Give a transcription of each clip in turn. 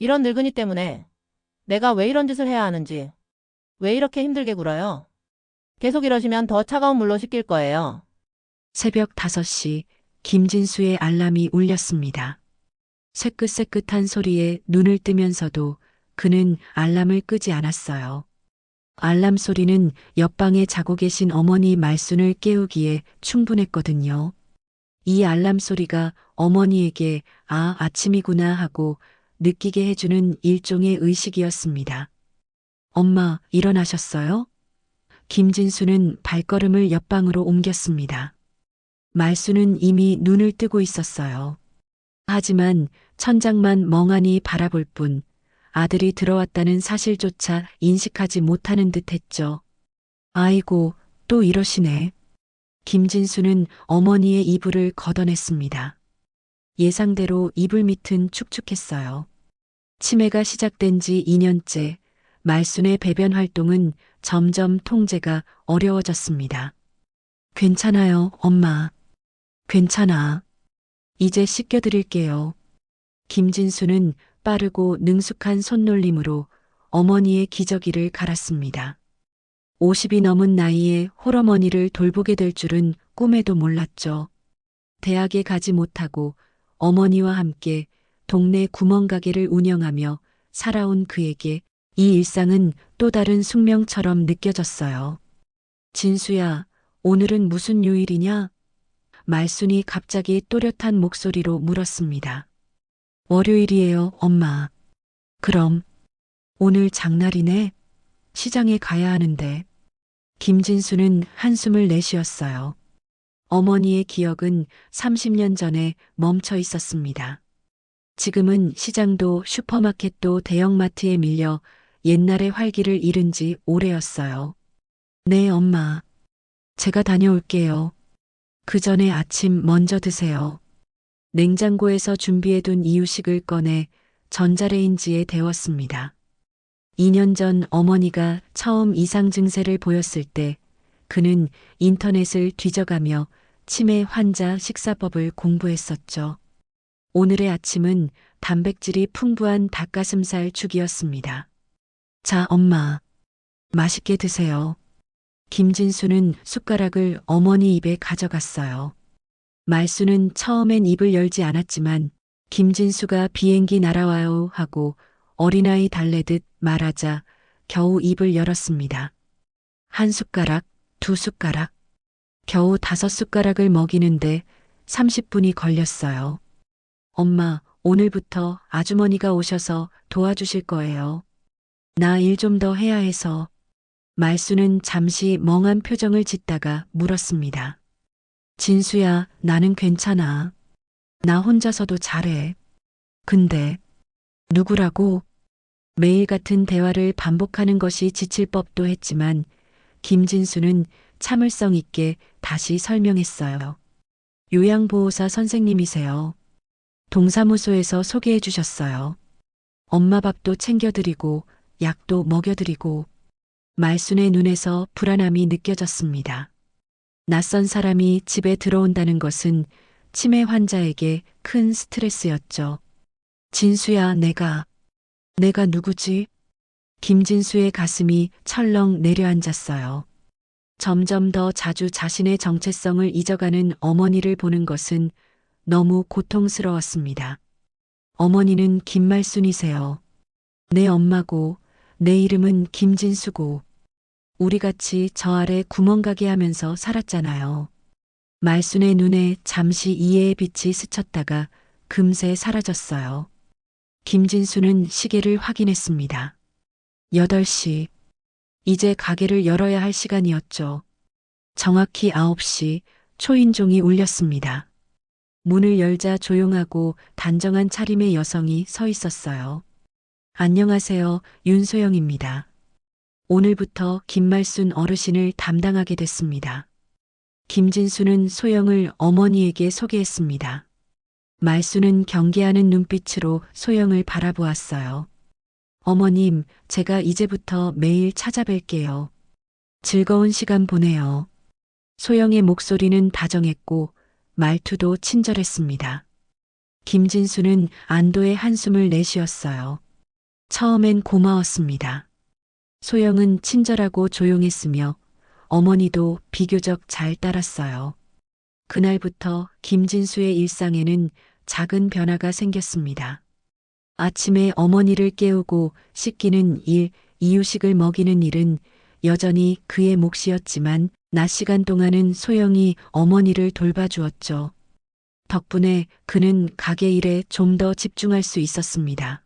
이런 늙은이 때문에 내가 왜 이런 짓을 해야 하는지, 왜 이렇게 힘들게 굴어요? 계속 이러시면 더 차가운 물로 씻길 거예요. 새벽 5시 김진수의 알람이 울렸습니다. 새끗새끗한 소리에 눈을 뜨면서도 그는 알람을 끄지 않았어요. 알람 소리는 옆방에 자고 계신 어머니 말순을 깨우기에 충분했거든요. 이 알람 소리가 어머니에게 아침이구나 하고 느끼게 해주는 일종의 의식이었습니다. 엄마, 일어나셨어요? 김진수는 발걸음을 옆방으로 옮겼습니다. 말수는 이미 눈을 뜨고 있었어요. 하지만 천장만 멍하니 바라볼 뿐 아들이 들어왔다는 사실조차 인식하지 못하는 듯 했죠. 아이고, 또 이러시네. 김진수는 어머니의 이불을 걷어냈습니다. 예상대로 이불 밑은 축축했어요. 치매가 시작된 지 2년째 말순의 배변 활동은 점점 통제가 어려워졌습니다. 괜찮아요, 엄마. 괜찮아. 이제 씻겨드릴게요. 김진수는 빠르고 능숙한 손놀림으로 어머니의 기저귀를 갈았습니다. 50이 넘은 나이에 홀어머니를 돌보게 될 줄은 꿈에도 몰랐죠. 대학에 가지 못하고 어머니와 함께 동네 구멍가게를 운영하며 살아온 그에게 이 일상은 또 다른 숙명처럼 느껴졌어요. 진수야, 오늘은 무슨 요일이냐? 말순이 갑자기 또렷한 목소리로 물었습니다. 월요일이에요, 엄마. 그럼 오늘 장날이네. 시장에 가야 하는데. 김진수는 한숨을 내쉬었어요. 어머니의 기억은 30년 전에 멈춰 있었습니다. 지금은 시장도 슈퍼마켓도 대형마트에 밀려 옛날의 활기를 잃은 지 오래였어요. 네, 엄마. 제가 다녀올게요. 그 전에 아침 먼저 드세요. 냉장고에서 준비해둔 이유식을 꺼내 전자레인지에 데웠습니다. 2년 전 어머니가 처음 이상 증세를 보였을 때 그는 인터넷을 뒤져가며 치매 환자 식사법을 공부했었죠. 오늘의 아침은 단백질이 풍부한 닭가슴살 죽이었습니다. 자, 엄마. 맛있게 드세요. 김진수는 숟가락을 어머니 입에 가져갔어요. 말수는 처음엔 입을 열지 않았지만 김진수가 비행기 날아와요 하고 어린아이 달래듯 말하자 겨우 입을 열었습니다. 한 숟가락, 두 숟가락, 겨우 5숟가락을 먹이는데 30분이 걸렸어요. 엄마, 오늘부터 아주머니가 오셔서 도와주실 거예요. 나 일 좀 더 해야 해서. 말수는 잠시 멍한 표정을 짓다가 물었습니다. 진수야, 나는 괜찮아. 나 혼자서도 잘해. 근데 누구라고? 매일 같은 대화를 반복하는 것이 지칠 법도 했지만 김진수는 참을성 있게 다시 설명했어요. 요양보호사 선생님이세요. 동사무소에서 소개해 주셨어요. 엄마 밥도 챙겨드리고 약도 먹여드리고. 말순의 눈에서 불안함이 느껴졌습니다. 낯선 사람이 집에 들어온다는 것은 치매 환자에게 큰 스트레스였죠. 진수야, 내가 누구지? 김진수의 가슴이 철렁 내려앉았어요. 점점 더 자주 자신의 정체성을 잊어가는 어머니를 보는 것은 너무 고통스러웠습니다. 어머니는 김말순이세요. 내 엄마고 내 이름은 김진수고 우리 같이 저 아래 구멍가게 하면서 살았잖아요. 말순의 눈에 잠시 이해의 빛이 스쳤다가 금세 사라졌어요. 김진수는 시계를 확인했습니다. 8시. 이제 가게를 열어야 할 시간이었죠. 정확히 9시 초인종이 울렸습니다. 문을 열자 조용하고 단정한 차림의 여성이 서 있었어요. 안녕하세요, 윤소영입니다. 오늘부터 김말순 어르신을 담당하게 됐습니다. 김진수는 소영을 어머니에게 소개했습니다. 말순은 경계하는 눈빛으로 소영을 바라보았어요. 어머님, 제가 이제부터 매일 찾아뵐게요. 즐거운 시간 보내요. 소영의 목소리는 다정했고 말투도 친절했습니다. 김진수는 안도의 한숨을 내쉬었어요. 처음엔 고마웠습니다. 소영은 친절하고 조용했으며 어머니도 비교적 잘 따랐어요. 그날부터 김진수의 일상에는 작은 변화가 생겼습니다. 아침에 어머니를 깨우고 씻기는 일, 이유식을 먹이는 일은 여전히 그의 몫이었지만 낮 시간 동안은 소영이 어머니를 돌봐주었죠. 덕분에 그는 가게 일에 좀 더 집중할 수 있었습니다.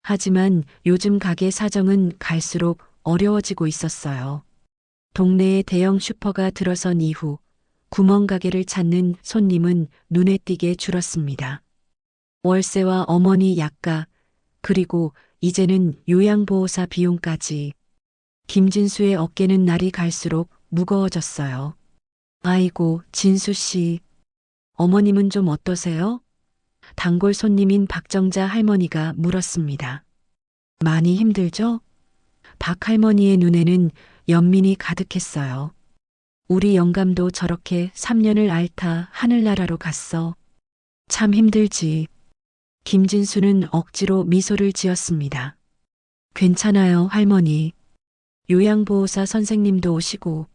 하지만 요즘 가게 사정은 갈수록 어려워지고 있었어요. 동네에 대형 슈퍼가 들어선 이후 구멍가게를 찾는 손님은 눈에 띄게 줄었습니다. 월세와 어머니 약가, 그리고 이제는 요양보호사 비용까지. 김진수의 어깨는 날이 갈수록 무거워졌어요. 아이고, 진수 씨. 어머님은 좀 어떠세요? 단골 손님인 박정자 할머니가 물었습니다. 많이 힘들죠? 박 할머니의 눈에는 연민이 가득했어요. 우리 영감도 저렇게 3년을 앓다 하늘나라로 갔어. 참 힘들지. 김진수는 억지로 미소를 지었습니다. 괜찮아요, 할머니. 요양보호사 선생님도 오시고.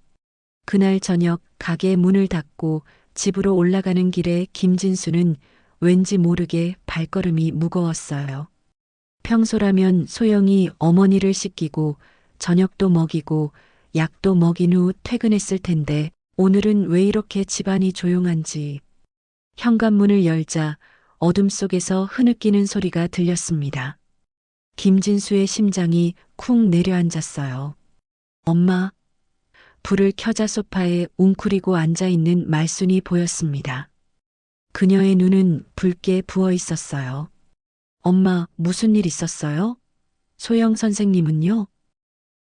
그날 저녁 가게 문을 닫고 집으로 올라가는 길에 김진수는 왠지 모르게 발걸음이 무거웠어요. 평소라면 소영이 어머니를 씻기고 저녁도 먹이고 약도 먹인 후 퇴근했을 텐데 오늘은 왜 이렇게 집안이 조용한지. 현관문을 열자 어둠 속에서 흐느끼는 소리가 들렸습니다. 김진수의 심장이 쿵 내려앉았어요. 엄마. 불을 켜자 소파에 웅크리고 앉아있는 말순이 보였습니다. 그녀의 눈은 붉게 부어 있었어요. 엄마, 무슨 일 있었어요? 소영 선생님은요?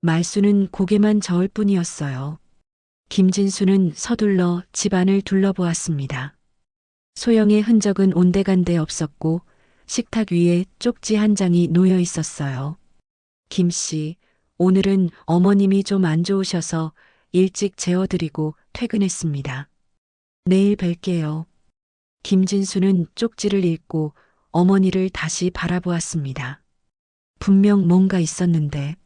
말순은 고개만 저을 뿐이었어요. 김진수는 서둘러 집안을 둘러보았습니다. 소영의 흔적은 온데간데 없었고 식탁 위에 쪽지 한 장이 놓여 있었어요. 김 씨, 오늘은 어머님이 좀 안 좋으셔서 일찍 재워드리고 퇴근했습니다. 내일 뵐게요. 김진수는 쪽지를 읽고 어머니를 다시 바라보았습니다. 분명 뭔가 있었는데.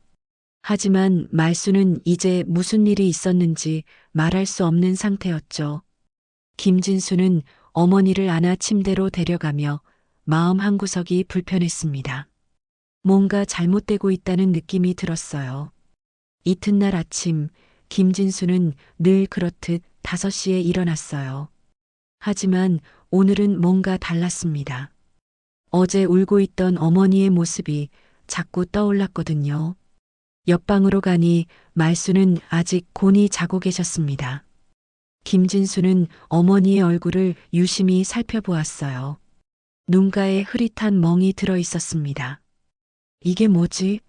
하지만 말수는 이제 무슨 일이 있었는지 말할 수 없는 상태였죠. 김진수는 어머니를 안아 침대로 데려가며 마음 한구석이 불편했습니다. 뭔가 잘못되고 있다는 느낌이 들었어요. 이튿날 아침 김진수는 늘 그렇듯 5시에 일어났어요. 하지만 오늘은 뭔가 달랐습니다. 어제 울고 있던 어머니의 모습이 자꾸 떠올랐거든요. 옆방으로 가니 말수는 아직 곤히 자고 계셨습니다. 김진수는 어머니의 얼굴을 유심히 살펴보았어요. 눈가에 흐릿한 멍이 들어 있었습니다. 이게 뭐지?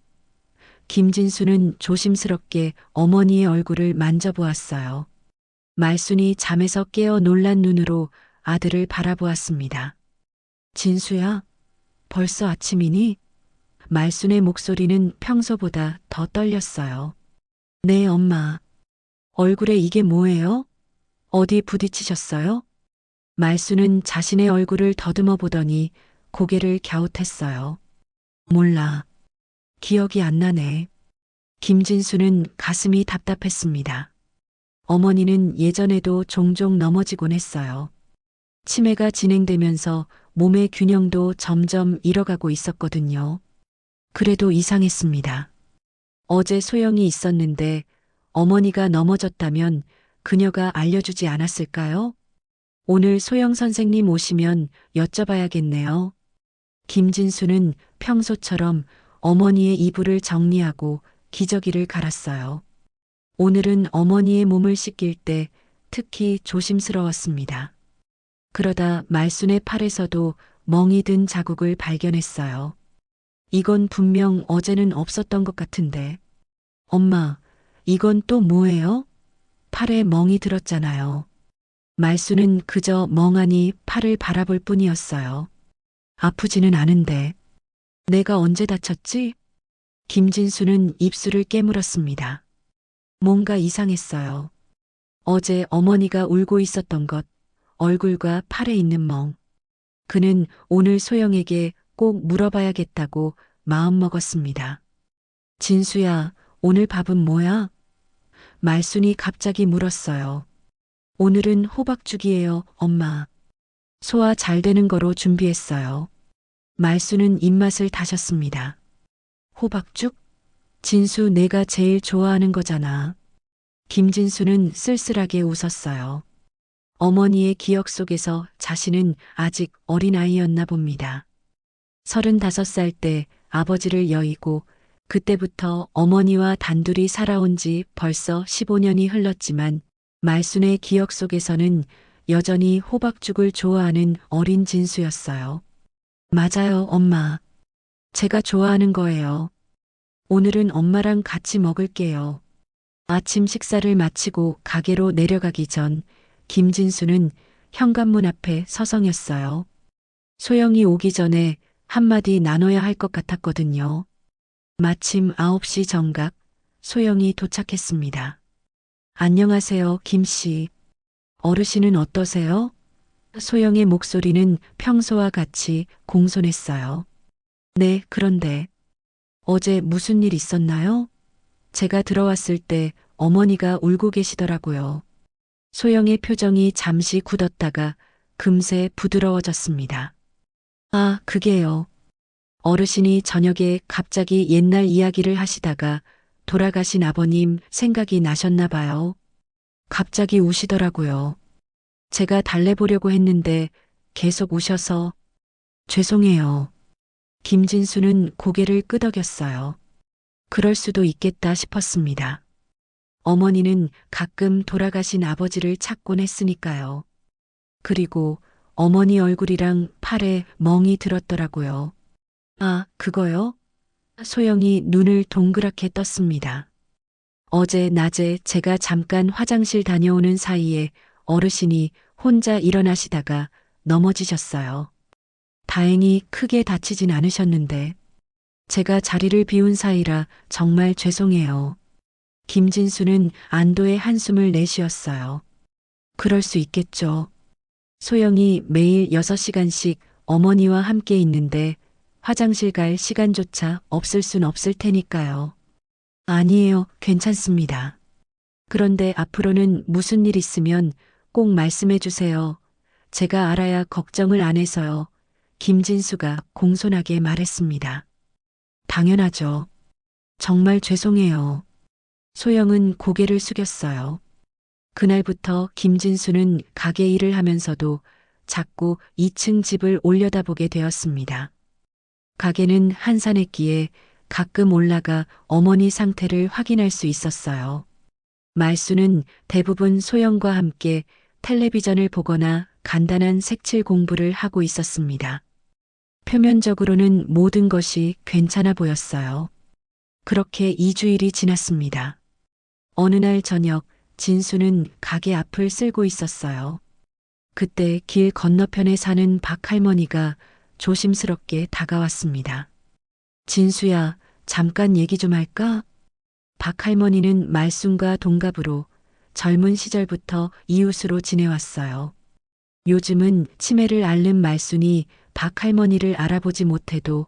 김진수는 조심스럽게 어머니의 얼굴을 만져보았어요. 말순이 잠에서 깨어 놀란 눈으로 아들을 바라보았습니다. 진수야, 벌써 아침이니? 말순의 목소리는 평소보다 더 떨렸어요. 네, 엄마. 얼굴에 이게 뭐예요? 어디 부딪히셨어요? 말순은 자신의 얼굴을 더듬어 보더니 고개를 갸웃했어요. 몰라. 기억이 안 나네. 김진수는 가슴이 답답했습니다. 어머니는 예전에도 종종 넘어지곤 했어요. 치매가 진행되면서 몸의 균형도 점점 잃어가고 있었거든요. 그래도 이상했습니다. 어제 소영이 있었는데 어머니가 넘어졌다면 그녀가 알려주지 않았을까요? 오늘 소영 선생님 오시면 여쭤봐야겠네요. 김진수는 평소처럼 어머니의 이불을 정리하고 기저귀를 갈았어요. 오늘은 어머니의 몸을 씻길 때 특히 조심스러웠습니다. 그러다 말순의 팔에서도 멍이 든 자국을 발견했어요. 이건 분명 어제는 없었던 것 같은데. 엄마, 이건 또 뭐예요? 팔에 멍이 들었잖아요. 말순은 그저 멍하니 팔을 바라볼 뿐이었어요. 아프지는 않은데. 내가 언제 다쳤지? 김진수는 입술을 깨물었습니다. 뭔가 이상했어요. 어제 어머니가 울고 있었던 것, 얼굴과 팔에 있는 멍. 그는 오늘 소영에게 꼭 물어봐야겠다고 마음먹었습니다. 진수야, 오늘 밥은 뭐야? 말순이 갑자기 물었어요. 오늘은 호박죽이에요, 엄마. 소화 잘 되는 거로 준비했어요. 말순은 입맛을 다셨습니다. 호박죽? 진수 내가 제일 좋아하는 거잖아. 김진수는 쓸쓸하게 웃었어요. 어머니의 기억 속에서 자신은 아직 어린아이였나 봅니다. 35살 때 아버지를 여의고 그때부터 어머니와 단둘이 살아온 지 벌써 15년이 흘렀지만 말순의 기억 속에서는 여전히 호박죽을 좋아하는 어린 진수였어요. 맞아요, 엄마. 제가 좋아하는 거예요. 오늘은 엄마랑 같이 먹을게요. 아침 식사를 마치고 가게로 내려가기 전 김진수는 현관문 앞에 서성였어요. 소영이 오기 전에 한마디 나눠야 할 것 같았거든요. 마침 9시 정각 소영이 도착했습니다. 안녕하세요, 김씨. 어르신은 어떠세요? 소영의 목소리는 평소와 같이 공손했어요. 네, 그런데 어제 무슨 일 있었나요? 제가 들어왔을 때 어머니가 울고 계시더라고요. 소영의 표정이 잠시 굳었다가 금세 부드러워졌습니다. 아, 그게요. 어르신이 저녁에 갑자기 옛날 이야기를 하시다가 돌아가신 아버님 생각이 나셨나 봐요. 갑자기 우시더라고요. 제가 달래보려고 했는데 계속 우셔서 죄송해요. 김진수는 고개를 끄덕였어요. 그럴 수도 있겠다 싶었습니다. 어머니는 가끔 돌아가신 아버지를 찾곤 했으니까요. 그리고 어머니 얼굴이랑 팔에 멍이 들었더라고요. 아, 그거요? 소영이 눈을 동그랗게 떴습니다. 어제 낮에 제가 잠깐 화장실 다녀오는 사이에 어르신이 혼자 일어나시다가 넘어지셨어요. 다행히 크게 다치진 않으셨는데 제가 자리를 비운 사이라 정말 죄송해요. 김진수는 안도의 한숨을 내쉬었어요. 그럴 수 있겠죠. 소영이 매일 6시간씩 어머니와 함께 있는데 화장실 갈 시간조차 없을 순 없을 테니까요. 아니에요, 괜찮습니다. 그런데 앞으로는 무슨 일 있으면 꼭 말씀해 주세요. 제가 알아야 걱정을 안 해서요. 김진수가 공손하게 말했습니다. 당연하죠. 정말 죄송해요. 소영은 고개를 숙였어요. 그날부터 김진수는 가게 일을 하면서도 자꾸 2층 집을 올려다보게 되었습니다. 가게는 한산했기에 가끔 올라가 어머니 상태를 확인할 수 있었어요. 말수는 대부분 소영과 함께 텔레비전을 보거나 간단한 색칠 공부를 하고 있었습니다. 표면적으로는 모든 것이 괜찮아 보였어요. 그렇게 2주일이 지났습니다. 어느 날 저녁 진수는 가게 앞을 쓸고 있었어요. 그때 길 건너편에 사는 박 할머니가 조심스럽게 다가왔습니다. 진수야, 잠깐 얘기 좀 할까? 박 할머니는 말순과 동갑으로 젊은 시절부터 이웃으로 지내왔어요. 요즘은 치매를 앓는 말순이 박 할머니를 알아보지 못해도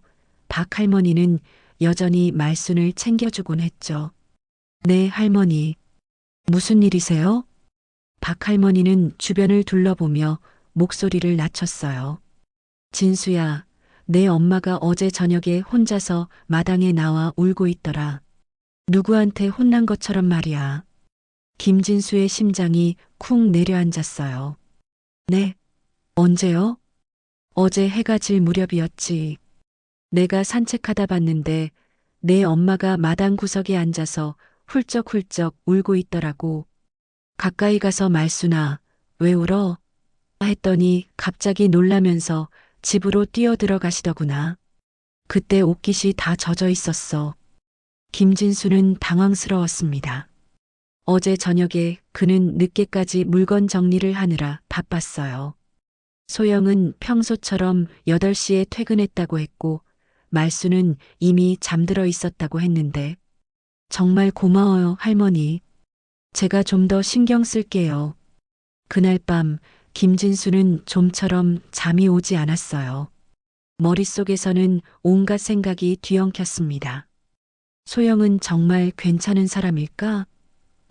박 할머니는 여전히 말순을 챙겨주곤 했죠. 네, 할머니. 무슨 일이세요? 박 할머니는 주변을 둘러보며 목소리를 낮췄어요. 진수야, 내 엄마가 어제 저녁에 혼자서 마당에 나와 울고 있더라. 누구한테 혼난 것처럼 말이야. 김진수의 심장이 쿵 내려앉았어요. 네? 언제요? 어제 해가 질 무렵이었지. 내가 산책하다 봤는데 내 엄마가 마당 구석에 앉아서 훌쩍훌쩍 울고 있더라고. 가까이 가서 말수나, 왜 울어? 했더니 갑자기 놀라면서 집으로 뛰어들어가시더구나. 그때 옷깃이 다 젖어 있었어. 김진수는 당황스러웠습니다. 어제 저녁에 그는 늦게까지 물건 정리를 하느라 바빴어요. 소영은 평소처럼 8시에 퇴근했다고 했고 말수는 이미 잠들어 있었다고 했는데 정말 고마워요, 할머니. 제가 좀 더 신경 쓸게요. 그날 밤 김진수는 좀처럼 잠이 오지 않았어요. 머릿속에서는 온갖 생각이 뒤엉켰습니다. 소영은 정말 괜찮은 사람일까?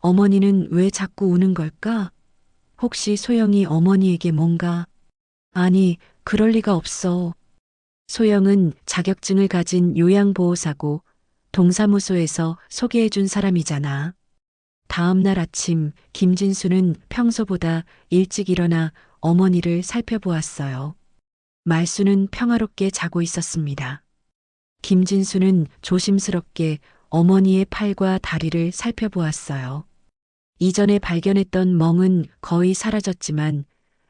어머니는 왜 자꾸 우는 걸까? 혹시 소영이 어머니에게 뭔가? 아니, 그럴 리가 없어. 소영은 자격증을 가진 요양보호사고 동사무소에서 소개해준 사람이잖아. 다음 날 아침 김진수는 평소보다 일찍 일어나 어머니를 살펴보았어요. 말수는 평화롭게 자고 있었습니다. 김진수는 조심스럽게 어머니의 팔과 다리를 살펴보았어요. 이전에 발견했던 멍은 거의 사라졌지만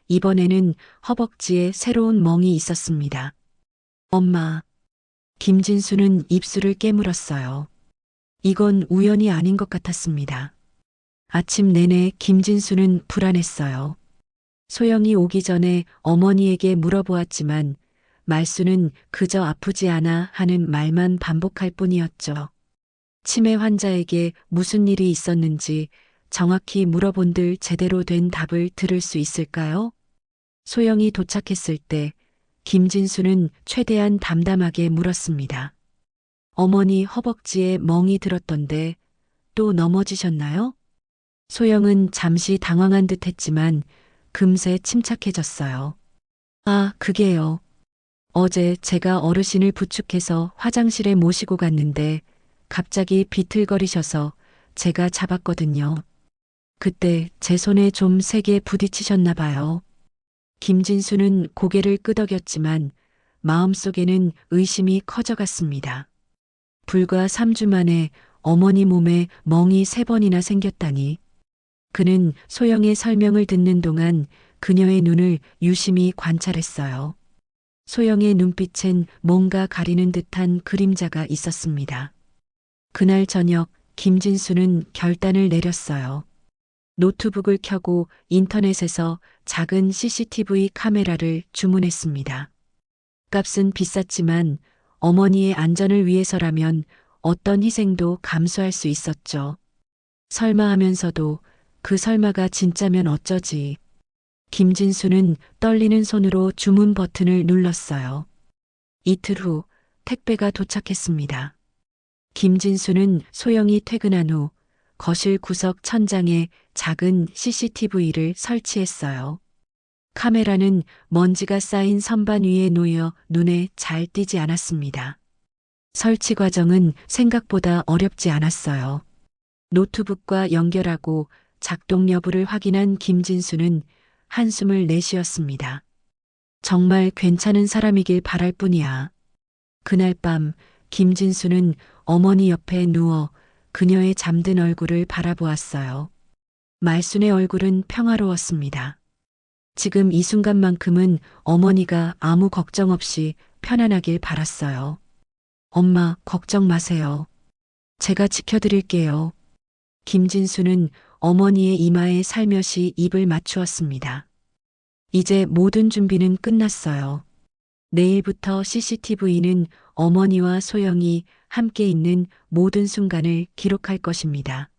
이번에는 허벅지에 새로운 멍이 있었습니다. 엄마. 김진수는 입술을 깨물었어요. 이건 우연이 아닌 것 같았습니다. 아침 내내 김진수는 불안했어요. 소영이 오기 전에 어머니에게 물어보았지만 말수는 그저 아프지 않아 하는 말만 반복할 뿐이었죠. 치매 환자에게 무슨 일이 있었는지 정확히 물어본들 제대로 된 답을 들을 수 있을까요? 소영이 도착했을 때 김진수는 최대한 담담하게 물었습니다. 어머니 허벅지에 멍이 들었던데 또 넘어지셨나요? 소영은 잠시 당황한 듯 했지만 금세 침착해졌어요. 아, 그게요. 어제 제가 어르신을 부축해서 화장실에 모시고 갔는데 갑자기 비틀거리셔서 제가 잡았거든요. 그때 제 손에 좀 세게 부딪히셨나 봐요. 김진수는 고개를 끄덕였지만 마음속에는 의심이 커져갔습니다. 불과 3주 만에 어머니 몸에 멍이 3번이나 생겼다니. 그는 소영의 설명을 듣는 동안 그녀의 눈을 유심히 관찰했어요. 소영의 눈빛엔 뭔가 가리는 듯한 그림자가 있었습니다. 그날 저녁 김진수는 결단을 내렸어요. 노트북을 켜고 인터넷에서 작은 CCTV 카메라를 주문했습니다. 값은 비쌌지만 어머니의 안전을 위해서라면 어떤 희생도 감수할 수 있었죠. 설마 하면서도 그 설마가 진짜면 어쩌지. 김진수는 떨리는 손으로 주문 버튼을 눌렀어요. 이틀 후 택배가 도착했습니다. 김진수는 소영이 퇴근한 후 거실 구석 천장에 작은 CCTV를 설치했어요. 카메라는 먼지가 쌓인 선반 위에 놓여 눈에 잘 띄지 않았습니다. 설치 과정은 생각보다 어렵지 않았어요. 노트북과 연결하고 작동 여부를 확인한 김진수는 한숨을 내쉬었습니다. 정말 괜찮은 사람이길 바랄 뿐이야. 그날 밤 김진수는 어머니 옆에 누워 그녀의 잠든 얼굴을 바라보았어요. 말순의 얼굴은 평화로웠습니다. 지금 이 순간만큼은 어머니가 아무 걱정 없이 편안하길 바랐어요. 엄마, 걱정 마세요. 제가 지켜드릴게요. 김진수는 어머니의 이마에 살며시 입을 맞추었습니다. 이제 모든 준비는 끝났어요. 내일부터 CCTV는 어머니와 소영이 함께 있는 모든 순간을 기록할 것입니다.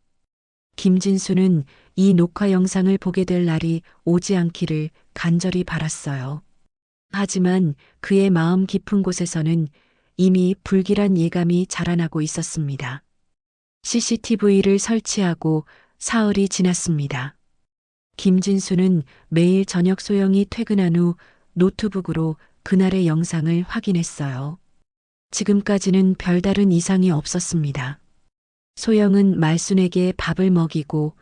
김진수는 이 녹화 영상을 보게 될 날이 오지 않기를 간절히 바랐어요. 하지만 그의 마음 깊은 곳에서는 이미 불길한 예감이 자라나고 있었습니다. CCTV를 설치하고 사흘이 지났습니다. 김진수는 매일 저녁 소영이 퇴근한 후 노트북으로 그날의 영상을 확인했어요. 지금까지는 별다른 이상이 없었습니다. 소영은 말순에게 밥을 먹이고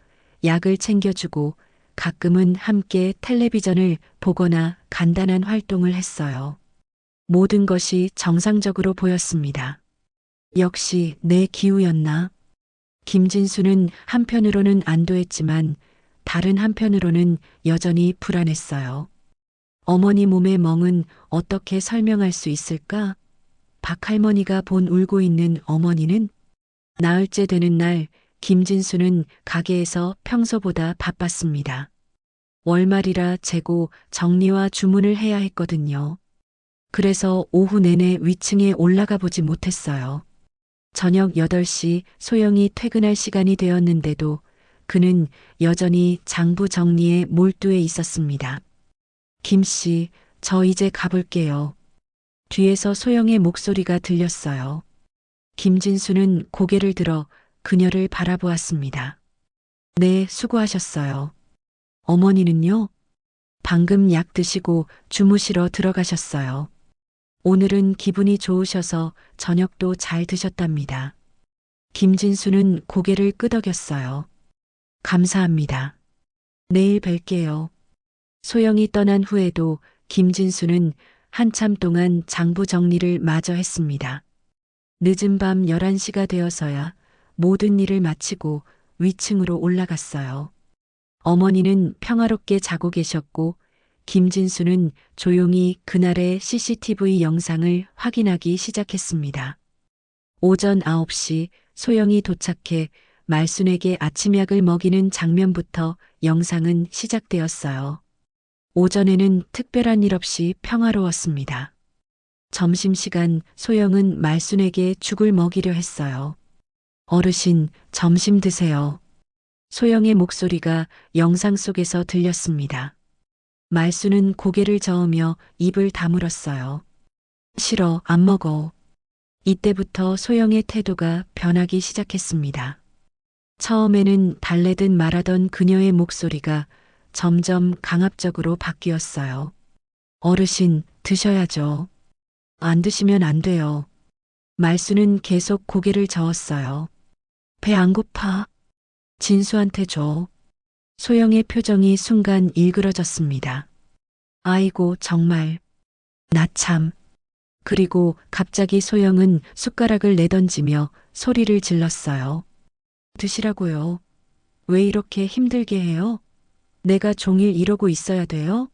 약을 챙겨주고 가끔은 함께 텔레비전을 보거나 간단한 활동을 했어요. 모든 것이 정상적으로 보였습니다. 역시 내 기우였나? 김진수는 한편으로는 안도했지만 다른 한편으로는 여전히 불안했어요. 어머니 몸의 멍은 어떻게 설명할 수 있을까? 박할머니가 본 울고 있는 어머니는? 나흘째 되는 날 김진수는 가게에서 평소보다 바빴습니다. 월말이라 재고 정리와 주문을 해야 했거든요. 그래서 오후 내내 위층에 올라가 보지 못했어요. 저녁 8시 소영이 퇴근할 시간이 되었는데도 그는 여전히 장부 정리에 몰두해 있었습니다. 김씨, 저 이제 가볼게요. 뒤에서 소영의 목소리가 들렸어요. 김진수는 고개를 들어 그녀를 바라보았습니다. 네, 수고하셨어요. 어머니는요? 방금 약 드시고 주무시러 들어가셨어요. 오늘은 기분이 좋으셔서 저녁도 잘 드셨답니다. 김진수는 고개를 끄덕였어요. 감사합니다. 내일 뵐게요. 소영이 떠난 후에도 김진수는 한참 동안 장부 정리를 마저 했습니다. 늦은 밤 11시가 되어서야 모든 일을 마치고 위층으로 올라갔어요. 어머니는 평화롭게 자고 계셨고 김진수는 조용히 그날의 CCTV 영상을 확인하기 시작했습니다. 오전 9시 소영이 도착해 말순에게 아침약을 먹이는 장면부터 영상은 시작되었어요. 오전에는 특별한 일 없이 평화로웠습니다. 점심시간 소영은 말순에게 죽을 먹이려 했어요. 어르신, 점심 드세요. 소영의 목소리가 영상 속에서 들렸습니다. 말순은 고개를 저으며 입을 다물었어요. 싫어, 안 먹어. 이때부터 소영의 태도가 변하기 시작했습니다. 처음에는 달래듯 말하던 그녀의 목소리가 점점 강압적으로 바뀌었어요. 어르신, 드셔야죠. 안 드시면 안 돼요. 말순은 계속 고개를 저었어요. 배 안 고파? 진수한테 줘. 소영의 표정이 순간 일그러졌습니다. 아이고, 정말. 나 참. 그리고 갑자기 소영은 숟가락을 내던지며 소리를 질렀어요. 드시라고요. 왜 이렇게 힘들게 해요? 내가 종일 이러고 있어야 돼요?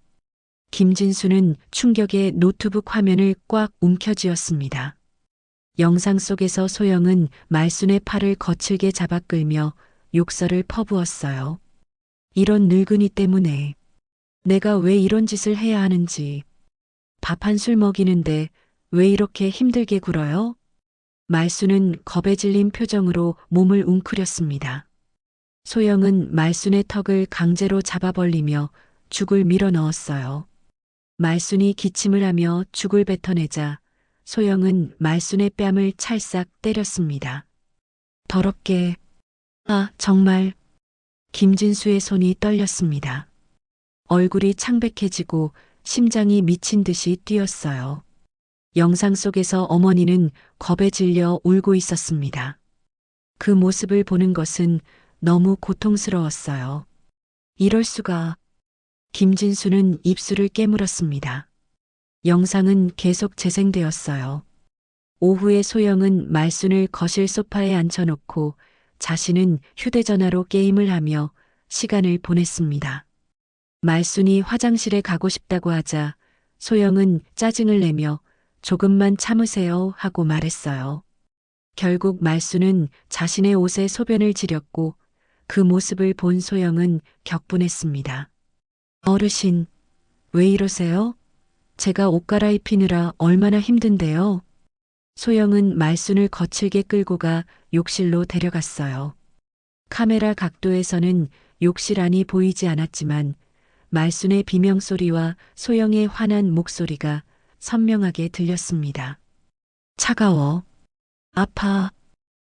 김진수는 충격에 노트북 화면을 꽉 움켜쥐었습니다. 영상 속에서 소영은 말순의 팔을 거칠게 잡아 끌며 욕설을 퍼부었어요. 이런 늙은이 때문에 내가 왜 이런 짓을 해야 하는지. 밥 한 술 먹이는데 왜 이렇게 힘들게 굴어요? 말순은 겁에 질린 표정으로 몸을 웅크렸습니다. 소영은 말순의 턱을 강제로 잡아 벌리며 죽을 밀어 넣었어요. 말순이 기침을 하며 죽을 뱉어내자 소영은 말순의 뺨을 찰싹 때렸습니다. 더럽게. 아, 정말. 김진수의 손이 떨렸습니다. 얼굴이 창백해지고 심장이 미친 듯이 뛰었어요. 영상 속에서 어머니는 겁에 질려 울고 있었습니다. 그 모습을 보는 것은 너무 고통스러웠어요. 이럴 수가. 김진수는 입술을 깨물었습니다. 영상은 계속 재생되었어요. 오후에 소영은 말순을 거실 소파에 앉혀놓고 자신은 휴대전화로 게임을 하며 시간을 보냈습니다. 말순이 화장실에 가고 싶다고 하자 소영은 짜증을 내며 조금만 참으세요 하고 말했어요. 결국 말순은 자신의 옷에 소변을 지렸고 그 모습을 본 소영은 격분했습니다. 어르신, 왜 이러세요? 제가 옷 갈아입히느라 얼마나 힘든데요. 소영은 말순을 거칠게 끌고 가 욕실로 데려갔어요. 카메라 각도에서는 욕실 안이 보이지 않았지만 말순의 비명소리와 소영의 화난 목소리가 선명하게 들렸습니다. 차가워. 아파.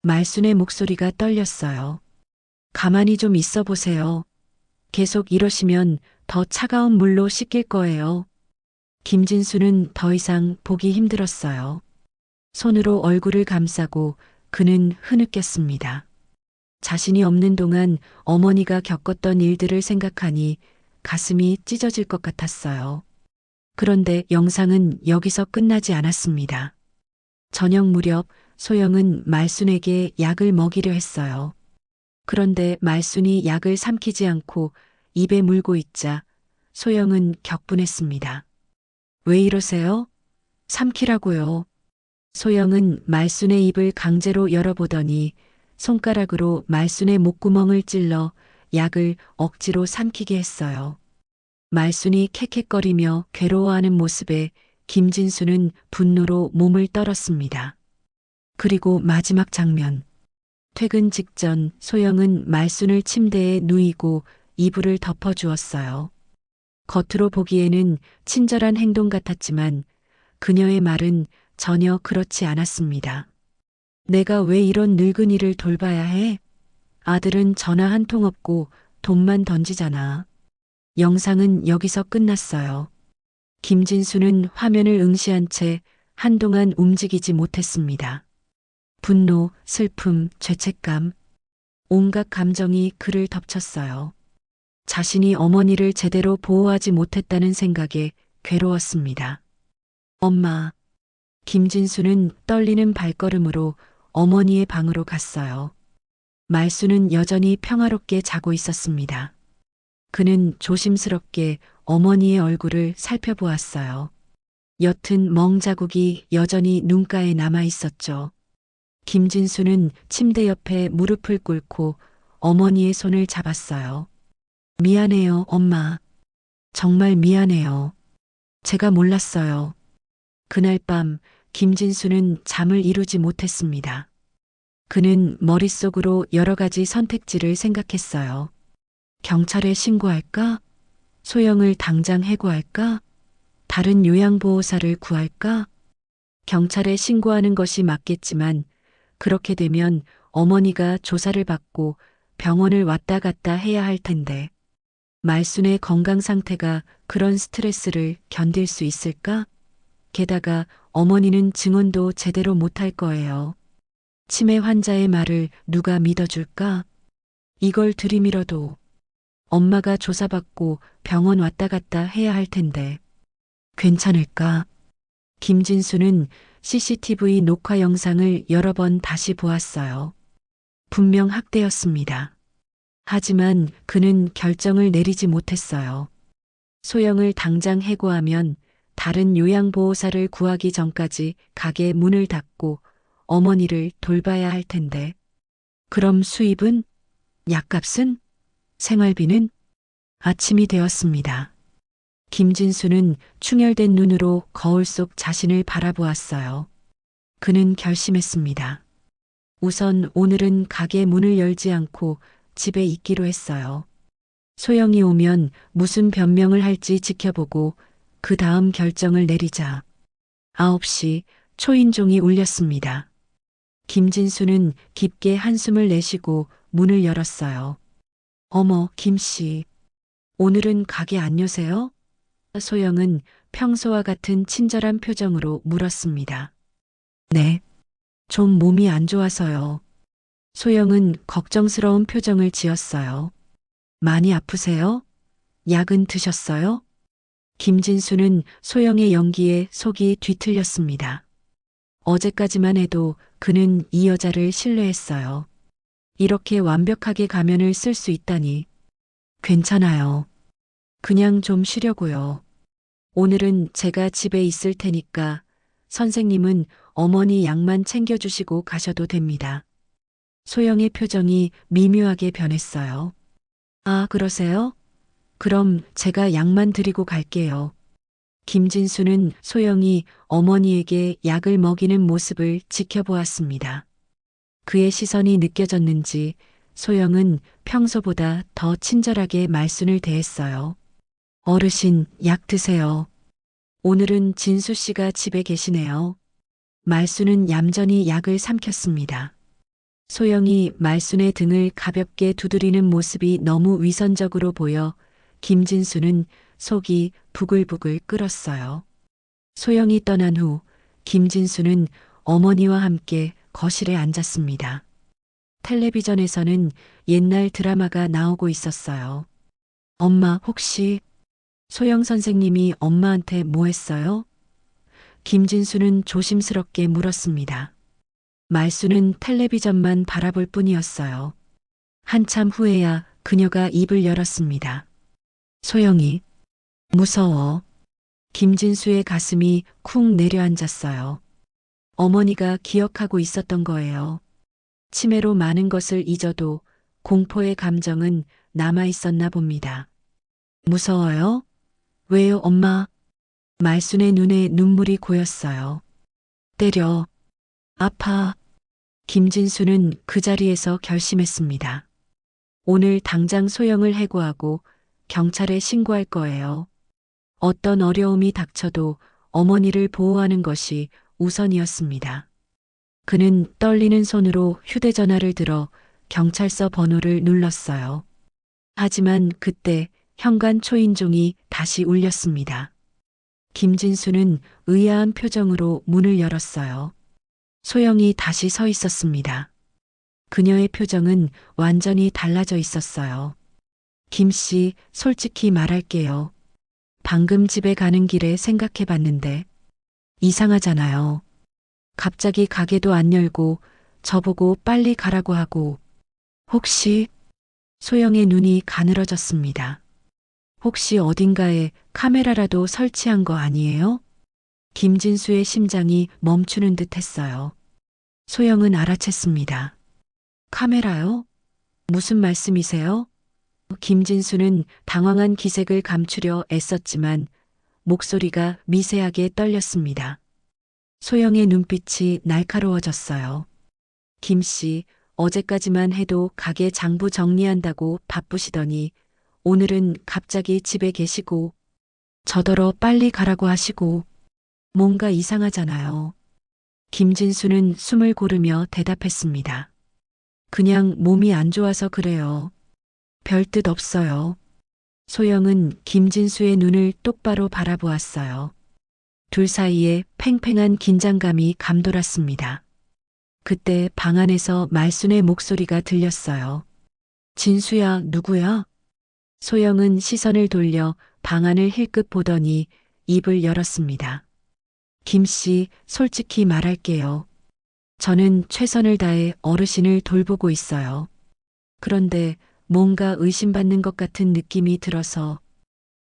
말순의 목소리가 떨렸어요. 가만히 좀 있어 보세요. 계속 이러시면 더 차가운 물로 씻길 거예요. 김진수는 더 이상 보기 힘들었어요. 손으로 얼굴을 감싸고 그는 흐느꼈습니다. 자신이 없는 동안 어머니가 겪었던 일들을 생각하니 가슴이 찢어질 것 같았어요. 그런데 영상은 여기서 끝나지 않았습니다. 저녁 무렵 소영은 말순에게 약을 먹이려 했어요. 그런데 말순이 약을 삼키지 않고 입에 물고 있자 소영은 격분했습니다. 왜 이러세요? 삼키라고요. 소영은 말순의 입을 강제로 열어보더니 손가락으로 말순의 목구멍을 찔러 약을 억지로 삼키게 했어요. 말순이 캑캑거리며 괴로워하는 모습에 김진수는 분노로 몸을 떨었습니다. 그리고 마지막 장면. 퇴근 직전 소영은 말순을 침대에 누이고 이불을 덮어주었어요. 겉으로 보기에는 친절한 행동 같았지만 그녀의 말은 전혀 그렇지 않았습니다. 내가 왜 이런 늙은이를 돌봐야 해? 아들은 전화 한 통 없고 돈만 던지잖아. 영상은 여기서 끝났어요. 김진수는 화면을 응시한 채 한동안 움직이지 못했습니다. 분노, 슬픔, 죄책감, 온갖 감정이 그를 덮쳤어요. 자신이 어머니를 제대로 보호하지 못했다는 생각에 괴로웠습니다. 엄마. 김진수는 떨리는 발걸음으로 어머니의 방으로 갔어요. 말수는 여전히 평화롭게 자고 있었습니다. 그는 조심스럽게 어머니의 얼굴을 살펴보았어요. 옅은 멍자국이 여전히 눈가에 남아 있었죠. 김진수는 침대 옆에 무릎을 꿇고 어머니의 손을 잡았어요. 미안해요, 엄마. 정말 미안해요. 제가 몰랐어요. 그날 밤 김진수는 잠을 이루지 못했습니다. 그는 머릿속으로 여러 가지 선택지를 생각했어요. 경찰에 신고할까? 소영을 당장 해고할까? 다른 요양보호사를 구할까? 경찰에 신고하는 것이 맞겠지만 그렇게 되면 어머니가 조사를 받고 병원을 왔다 갔다 해야 할 텐데 말순의 건강 상태가 그런 스트레스를 견딜 수 있을까? 게다가 어머니는 증언도 제대로 못할 거예요. 치매 환자의 말을 누가 믿어줄까? 이걸 들이밀어도 엄마가 조사받고 병원 왔다 갔다 해야 할 텐데 괜찮을까? 김진수는 CCTV 녹화 영상을 여러 번 다시 보았어요. 분명 학대였습니다. 하지만 그는 결정을 내리지 못했어요. 소영을 당장 해고하면 다른 요양보호사를 구하기 전까지 가게 문을 닫고 어머니를 돌봐야 할 텐데. 그럼 수입은? 약값은? 생활비는? 아침이 되었습니다. 김진수는 충혈된 눈으로 거울 속 자신을 바라보았어요. 그는 결심했습니다. 우선 오늘은 가게 문을 열지 않고 집에 있기로 했어요. 소영이 오면 무슨 변명을 할지 지켜보고 그 다음 결정을 내리자. 9시 초인종이 울렸습니다. 김진수는 깊게 한숨을 내쉬고 문을 열었어요. 어머, 김씨. 오늘은 가게 안 여세요? 소영은 평소와 같은 친절한 표정으로 물었습니다. 네. 좀 몸이 안 좋아서요. 소영은 걱정스러운 표정을 지었어요. 많이 아프세요? 약은 드셨어요? 김진수는 소영의 연기에 속이 뒤틀렸습니다. 어제까지만 해도 그는 이 여자를 신뢰했어요. 이렇게 완벽하게 가면을 쓸 수 있다니. 괜찮아요. 그냥 좀 쉬려고요. 오늘은 제가 집에 있을 테니까 선생님은 어머니 약만 챙겨주시고 가셔도 됩니다. 소영의 표정이 미묘하게 변했어요. 아, 그러세요? 그럼 제가 약만 드리고 갈게요. 김진수는 소영이 어머니에게 약을 먹이는 모습을 지켜보았습니다. 그의 시선이 느껴졌는지 소영은 평소보다 더 친절하게 말순을 대했어요. 어르신, 약 드세요. 오늘은 진수 씨가 집에 계시네요. 말순은 얌전히 약을 삼켰습니다. 소영이 말순의 등을 가볍게 두드리는 모습이 너무 위선적으로 보여 김진수는 속이 부글부글 끓었어요. 소영이 떠난 후 김진수는 어머니와 함께 거실에 앉았습니다. 텔레비전에서는 옛날 드라마가 나오고 있었어요. 엄마, 혹시 소영 선생님이 엄마한테 뭐 했어요? 김진수는 조심스럽게 물었습니다. 말수는 텔레비전만 바라볼 뿐이었어요. 한참 후에야 그녀가 입을 열었습니다. 소영이, 무서워. 김진수의 가슴이 쿵 내려앉았어요. 어머니가 기억하고 있었던 거예요. 치매로 많은 것을 잊어도 공포의 감정은 남아 있었나 봅니다. 무서워요? 왜요, 엄마? 말순의 눈에 눈물이 고였어요. 때려. 아파. 김진수는 그 자리에서 결심했습니다. 오늘 당장 소영을 해고하고 경찰에 신고할 거예요. 어떤 어려움이 닥쳐도 어머니를 보호하는 것이 우선이었습니다. 그는 떨리는 손으로 휴대전화를 들어 경찰서 번호를 눌렀어요. 하지만 그때 현관 초인종이 다시 울렸습니다. 김진수는 의아한 표정으로 문을 열었어요. 소영이 다시 서 있었습니다. 그녀의 표정은 완전히 달라져 있었어요. 김 씨, 솔직히 말할게요. 방금 집에 가는 길에 생각해 봤는데 이상하잖아요. 갑자기 가게도 안 열고 저보고 빨리 가라고 하고 혹시 소영의 눈이 가늘어졌습니다. 혹시 어딘가에 카메라라도 설치한 거 아니에요? 김진수의 심장이 멈추는 듯 했어요. 소영은 알아챘습니다. 카메라요? 무슨 말씀이세요? 김진수는 당황한 기색을 감추려 애썼지만 목소리가 미세하게 떨렸습니다. 소영의 눈빛이 날카로워졌어요. 김 씨, 어제까지만 해도 가게 장부 정리한다고 바쁘시더니 오늘은 갑자기 집에 계시고 저더러 빨리 가라고 하시고 뭔가 이상하잖아요. 김진수는 숨을 고르며 대답했습니다. 그냥 몸이 안 좋아서 그래요. 별 뜻 없어요. 소영은 김진수의 눈을 똑바로 바라보았어요. 둘 사이에 팽팽한 긴장감이 감돌았습니다. 그때 방 안에서 말순의 목소리가 들렸어요. 진수야, 누구야? 소영은 시선을 돌려 방 안을 힐끗 보더니 입을 열었습니다. 김 씨, 솔직히 말할게요. 저는 최선을 다해 어르신을 돌보고 있어요. 그런데 뭔가 의심받는 것 같은 느낌이 들어서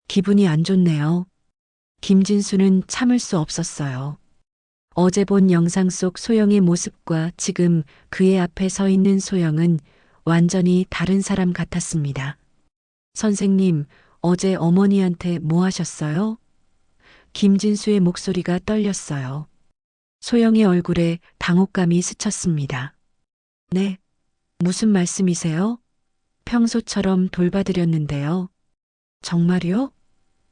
기분이 안 좋네요. 김진수는 참을 수 없었어요. 어제 본 영상 속 소영의 모습과 지금 그의 앞에 서 있는 소영은 완전히 다른 사람 같았습니다. 선생님, 어제 어머니한테 뭐 하셨어요? 김진수의 목소리가 떨렸어요. 소영의 얼굴에 당혹감이 스쳤습니다. 네, 무슨 말씀이세요? 평소처럼 돌봐드렸는데요. 정말요?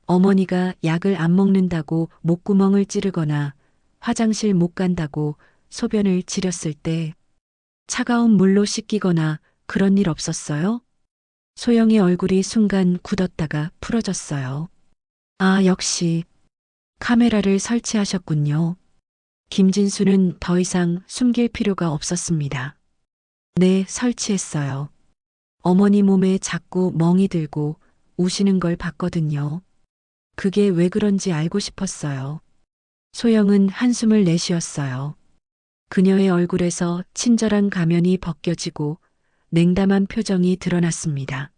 어머니가 약을 안 먹는다고 목구멍을 찌르거나 화장실 못 간다고 소변을 지렸을 때 차가운 물로 씻기거나 그런 일 없었어요? 소영의 얼굴이 순간 굳었다가 풀어졌어요. 아, 역시 카메라를 설치하셨군요. 김진수는 더 이상 숨길 필요가 없었습니다. 네, 설치했어요. 어머니 몸에 자꾸 멍이 들고 우시는 걸 봤거든요. 그게 왜 그런지 알고 싶었어요. 소영은 한숨을 내쉬었어요. 그녀의 얼굴에서 친절한 가면이 벗겨지고 냉담한 표정이 드러났습니다.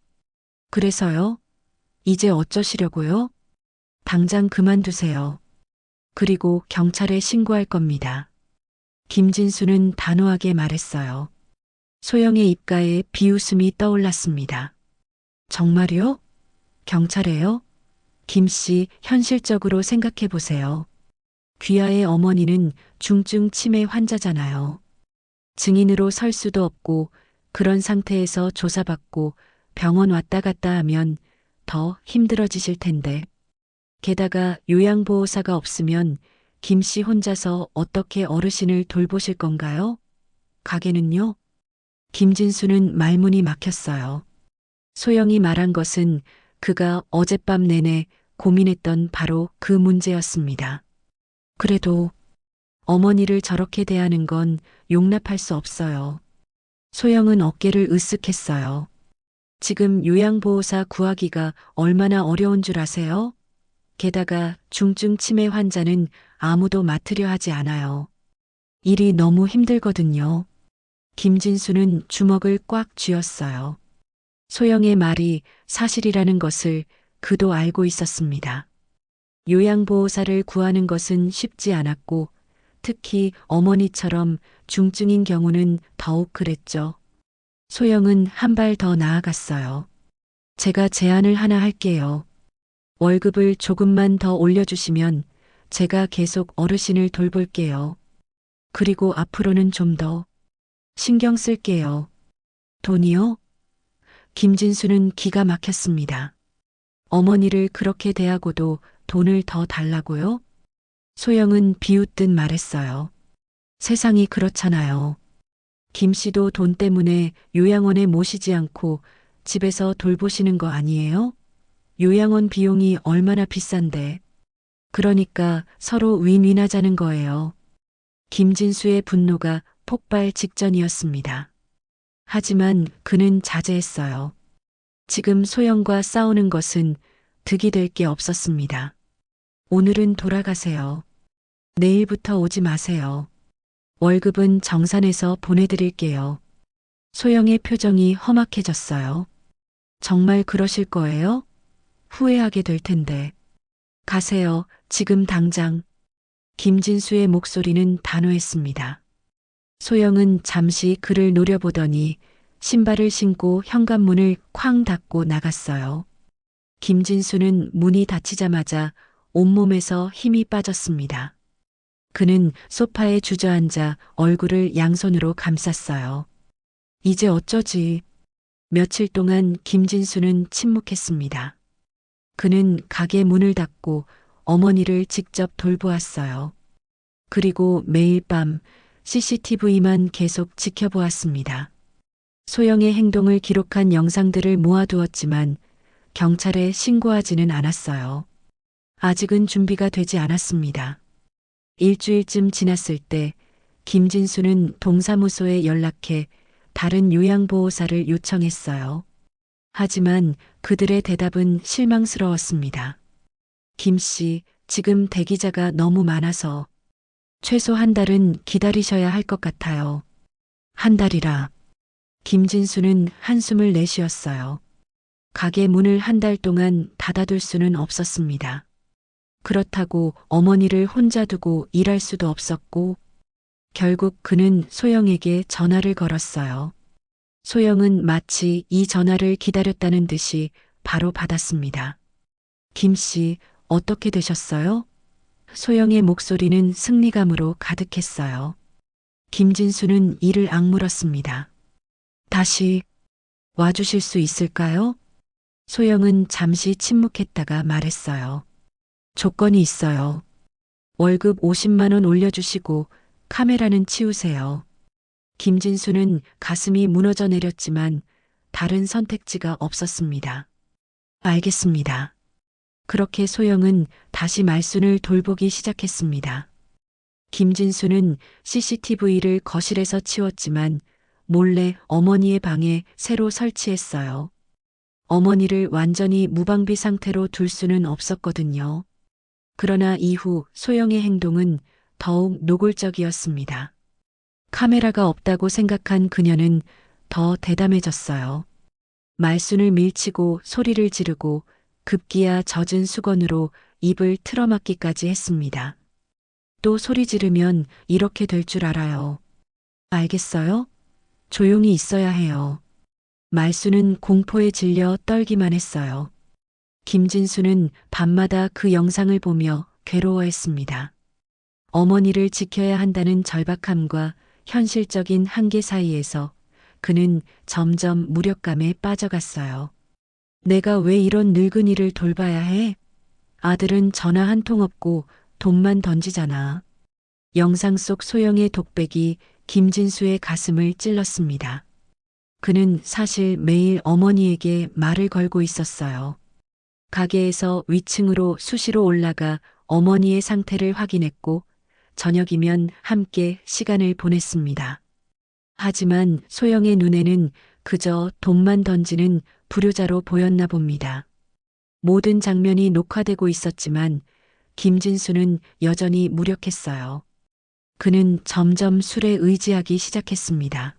그래서요? 이제 어쩌시려고요? 당장 그만두세요. 그리고 경찰에 신고할 겁니다. 김진수는 단호하게 말했어요. 소영의 입가에 비웃음이 떠올랐습니다. 정말요? 경찰에요? 김 씨, 현실적으로 생각해 보세요. 귀하의 어머니는 중증 치매 환자잖아요. 증인으로 설 수도 없고 그런 상태에서 조사받고 병원 왔다 갔다 하면 더 힘들어지실 텐데. 게다가 요양보호사가 없으면 김 씨 혼자서 어떻게 어르신을 돌보실 건가요? 가게는요? 김진수는 말문이 막혔어요. 소영이 말한 것은 그가 어젯밤 내내 고민했던 바로 그 문제였습니다. 그래도 어머니를 저렇게 대하는 건 용납할 수 없어요. 소영은 어깨를 으쓱했어요. 지금 요양보호사 구하기가 얼마나 어려운 줄 아세요? 게다가 중증 치매 환자는 아무도 맡으려 하지 않아요. 일이 너무 힘들거든요. 김진수는 주먹을 꽉 쥐었어요. 소영의 말이 사실이라는 것을 그도 알고 있었습니다. 요양보호사를 구하는 것은 쉽지 않았고 특히 어머니처럼 중증인 경우는 더욱 그랬죠. 소영은 한 발 더 나아갔어요. 제가 제안을 하나 할게요. 월급을 조금만 더 올려주시면 제가 계속 어르신을 돌볼게요. 그리고 앞으로는 좀 더 신경 쓸게요. 돈이요? 김진수는 기가 막혔습니다. 어머니를 그렇게 대하고도 돈을 더 달라고요? 소영은 비웃듯 말했어요. 세상이 그렇잖아요. 김 씨도 돈 때문에 요양원에 모시지 않고 집에서 돌보시는 거 아니에요? 요양원 비용이 얼마나 비싼데. 그러니까 서로 윈윈하자는 거예요. 김진수의 분노가 폭발 직전이었습니다. 하지만 그는 자제했어요. 지금 소영과 싸우는 것은 득이 될 게 없었습니다. 오늘은 돌아가세요. 내일부터 오지 마세요. 월급은 정산해서 보내드릴게요. 소영의 표정이 험악해졌어요. 정말 그러실 거예요? 후회하게 될 텐데. 가세요, 지금 당장. 김진수의 목소리는 단호했습니다. 소영은 잠시 그를 노려보더니 신발을 신고 현관문을 쾅 닫고 나갔어요. 김진수는 문이 닫히자마자 온몸에서 힘이 빠졌습니다. 그는 소파에 주저앉아 얼굴을 양손으로 감쌌어요. 이제 어쩌지? 며칠 동안 김진수는 침묵했습니다. 그는 가게 문을 닫고 어머니를 직접 돌보았어요. 그리고 매일 밤 CCTV만 계속 지켜보았습니다. 소영의 행동을 기록한 영상들을 모아두었지만 경찰에 신고하지는 않았어요. 아직은 준비가 되지 않았습니다. 일주일쯤 지났을 때 김진수는 동사무소에 연락해 다른 요양보호사를 요청했어요. 하지만 그들의 대답은 실망스러웠습니다. 김 씨, 지금 대기자가 너무 많아서 최소 한 달은 기다리셔야 할 것 같아요. 한 달이라. 김진수는 한숨을 내쉬었어요. 가게 문을 한 달 동안 닫아둘 수는 없었습니다. 그렇다고 어머니를 혼자 두고 일할 수도 없었고, 결국 그는 소영에게 전화를 걸었어요. 소영은 마치 이 전화를 기다렸다는 듯이 바로 받았습니다. 김 씨, 어떻게 되셨어요? 소영의 목소리는 승리감으로 가득했어요. 김진수는 이를 악물었습니다. 다시 와주실 수 있을까요? 소영은 잠시 침묵했다가 말했어요. 조건이 있어요. 월급 50만 원 올려주시고 카메라는 치우세요. 김진수는 가슴이 무너져 내렸지만 다른 선택지가 없었습니다. 알겠습니다. 그렇게 소영은 다시 말순을 돌보기 시작했습니다. 김진수는 CCTV를 거실에서 치웠지만 몰래 어머니의 방에 새로 설치했어요. 어머니를 완전히 무방비 상태로 둘 수는 없었거든요. 그러나 이후 소영의 행동은 더욱 노골적이었습니다. 카메라가 없다고 생각한 그녀는 더 대담해졌어요. 말순을 밀치고 소리를 지르고 급기야 젖은 수건으로 입을 틀어막기까지 했습니다. 또 소리 지르면 이렇게 될 줄 알아요. 알겠어요? 조용히 있어야 해요. 말순은 공포에 질려 떨기만 했어요. 김진수는 밤마다 그 영상을 보며 괴로워했습니다. 어머니를 지켜야 한다는 절박함과 현실적인 한계 사이에서 그는 점점 무력감에 빠져갔어요. 내가 왜 이런 늙은이를 돌봐야 해? 아들은 전화 한 통 없고 돈만 던지잖아. 영상 속 소영의 독백이 김진수의 가슴을 찔렀습니다. 그는 사실 매일 어머니에게 말을 걸고 있었어요. 가게에서 위층으로 수시로 올라가 어머니의 상태를 확인했고 저녁이면 함께 시간을 보냈습니다. 하지만 소영의 눈에는 그저 돈만 던지는 불효자로 보였나 봅니다. 모든 장면이 녹화되고 있었지만 김진수는 여전히 무력했어요. 그는 점점 술에 의지하기 시작했습니다.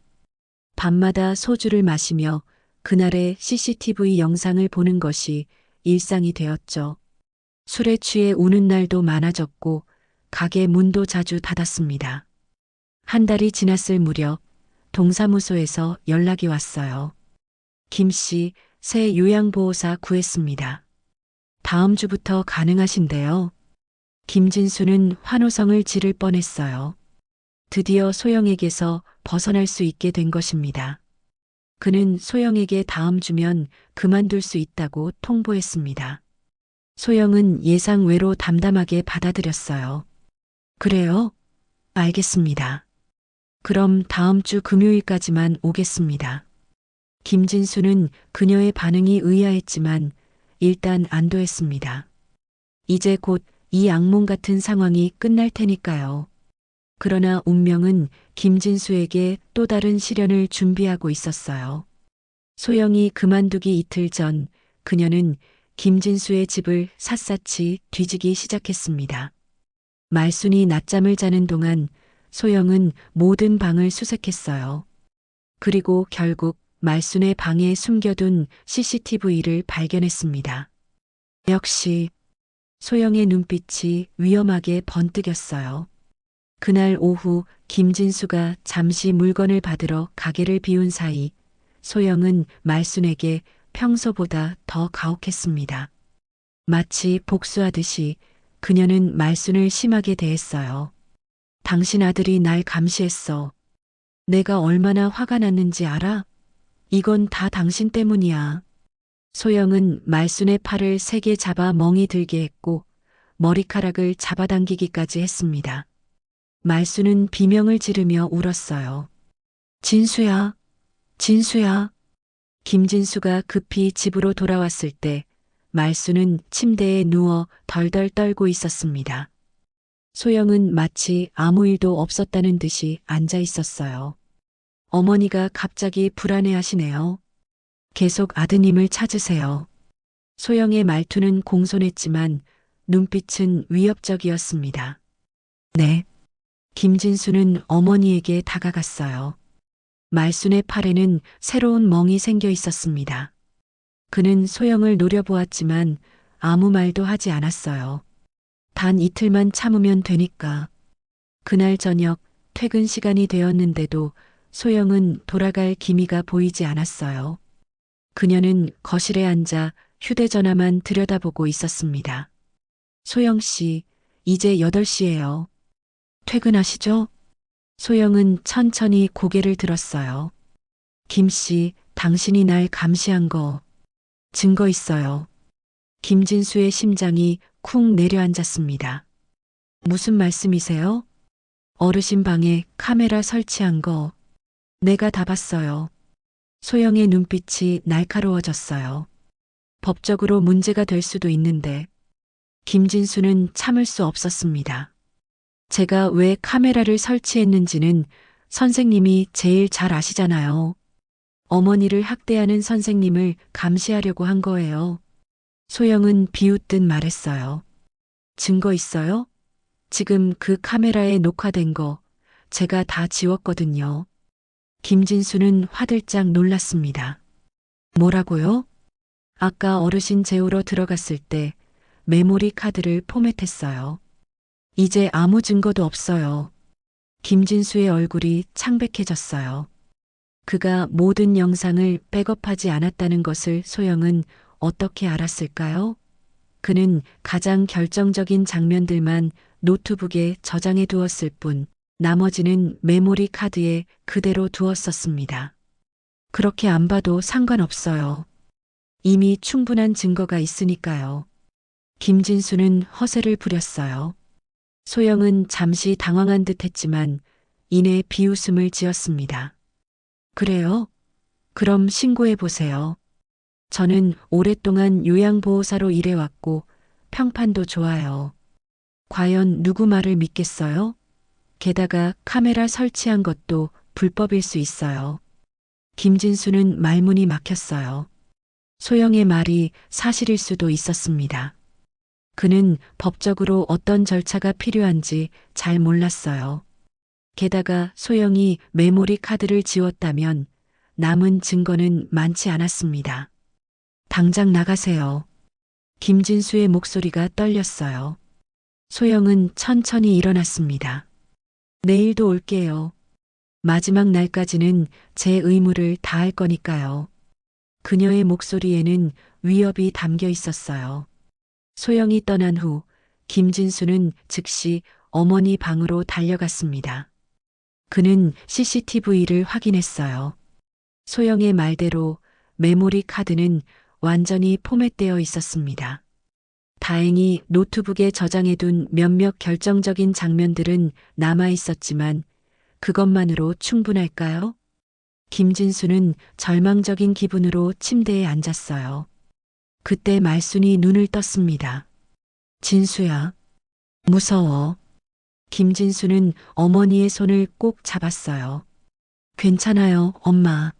밤마다 소주를 마시며 그날의 CCTV 영상을 보는 것이 일상이 되었죠. 술에 취해 우는 날도 많아졌고 가게 문도 자주 닫았습니다. 한 달이 지났을 무렵 동사무소에서 연락이 왔어요. 김 씨, 새 요양보호사 구했습니다. 다음 주부터 가능하신데요. 김진수는 환호성을 지를 뻔했어요. 드디어 소영에게서 벗어날 수 있게 된 것입니다. 그는 소영에게 다음 주면 그만둘 수 있다고 통보했습니다. 소영은 예상 외로 담담하게 받아들였어요. 그래요? 알겠습니다. 그럼 다음 주 금요일까지만 오겠습니다. 김진수는 그녀의 반응이 의아했지만 일단 안도했습니다. 이제 곧 이 악몽 같은 상황이 끝날 테니까요. 그러나 운명은 김진수에게 또 다른 시련을 준비하고 있었어요. 소영이 그만두기 이틀 전 그녀는 김진수의 집을 샅샅이 뒤지기 시작했습니다. 말순이 낮잠을 자는 동안 소영은 모든 방을 수색했어요. 그리고 결국 말순의 방에 숨겨둔 CCTV를 발견했습니다. 역시 소영의 눈빛이 위험하게 번뜩였어요. 그날 오후 김진수가 잠시 물건을 받으러 가게를 비운 사이 소영은 말순에게 평소보다 더 가혹했습니다. 마치 복수하듯이 그녀는 말순을 심하게 대했어요. 당신 아들이 날 감시했어. 내가 얼마나 화가 났는지 알아? 이건 다 당신 때문이야. 소영은 말순의 팔을 세게 잡아 멍이 들게 했고 머리카락을 잡아당기기까지 했습니다. 말순은 비명을 지르며 울었어요. 진수야, 진수야. 김진수가 급히 집으로 돌아왔을 때 말순은 침대에 누워 덜덜 떨고 있었습니다. 소영은 마치 아무 일도 없었다는 듯이 앉아 있었어요. 어머니가 갑자기 불안해하시네요. 계속 아드님을 찾으세요. 소영의 말투는 공손했지만 눈빛은 위협적이었습니다. 네. 김진수는 어머니에게 다가갔어요. 말순의 팔에는 새로운 멍이 생겨 있었습니다. 그는 소영을 노려보았지만 아무 말도 하지 않았어요. 단 이틀만 참으면 되니까. 그날 저녁 퇴근 시간이 되었는데도 소영은 돌아갈 기미가 보이지 않았어요. 그녀는 거실에 앉아 휴대전화만 들여다보고 있었습니다. 소영 씨, 이제 8시예요. 퇴근하시죠? 소영은 천천히 고개를 들었어요. 김 씨, 당신이 날 감시한 거 증거 있어요. 김진수의 심장이 쿵 내려앉았습니다. 무슨 말씀이세요? 어르신 방에 카메라 설치한 거 내가 다 봤어요. 소영의 눈빛이 날카로워졌어요. 법적으로 문제가 될 수도 있는데 김진수는 참을 수 없었습니다. 제가 왜 카메라를 설치했는지는 선생님이 제일 잘 아시잖아요. 어머니를 학대하는 선생님을 감시하려고 한 거예요. 소영은 비웃듯 말했어요. 증거 있어요? 지금 그 카메라에 녹화된 거 제가 다 지웠거든요. 김진수는 화들짝 놀랐습니다. 뭐라고요? 아까 어르신 재우러 들어갔을 때 메모리 카드를 포맷했어요. 이제 아무 증거도 없어요. 김진수의 얼굴이 창백해졌어요. 그가 모든 영상을 백업하지 않았다는 것을 소영은 어떻게 알았을까요? 그는 가장 결정적인 장면들만 노트북에 저장해 두었을 뿐 나머지는 메모리 카드에 그대로 두었었습니다. 그렇게 안 봐도 상관없어요. 이미 충분한 증거가 있으니까요. 김진수는 허세를 부렸어요. 소영은 잠시 당황한 듯 했지만 이내 비웃음을 지었습니다. 그래요? 그럼 신고해 보세요. 저는 오랫동안 요양보호사로 일해왔고 평판도 좋아요. 과연 누구 말을 믿겠어요? 게다가 카메라 설치한 것도 불법일 수 있어요. 김진수는 말문이 막혔어요. 소영의 말이 사실일 수도 있었습니다. 그는 법적으로 어떤 절차가 필요한지 잘 몰랐어요. 게다가 소영이 메모리 카드를 지웠다면 남은 증거는 많지 않았습니다. 당장 나가세요. 김진수의 목소리가 떨렸어요. 소영은 천천히 일어났습니다. 내일도 올게요. 마지막 날까지는 제 의무를 다할 거니까요. 그녀의 목소리에는 위협이 담겨 있었어요. 소영이 떠난 후 김진수는 즉시 어머니 방으로 달려갔습니다. 그는 CCTV를 확인했어요. 소영의 말대로 메모리 카드는 완전히 포맷되어 있었습니다. 다행히 노트북에 저장해둔 몇몇 결정적인 장면들은 남아 있었지만 그것만으로 충분할까요? 김진수는 절망적인 기분으로 침대에 앉았어요. 그때 말순이 눈을 떴습니다. 진수야, 무서워. 김진수는 어머니의 손을 꼭 잡았어요. 괜찮아요, 엄마.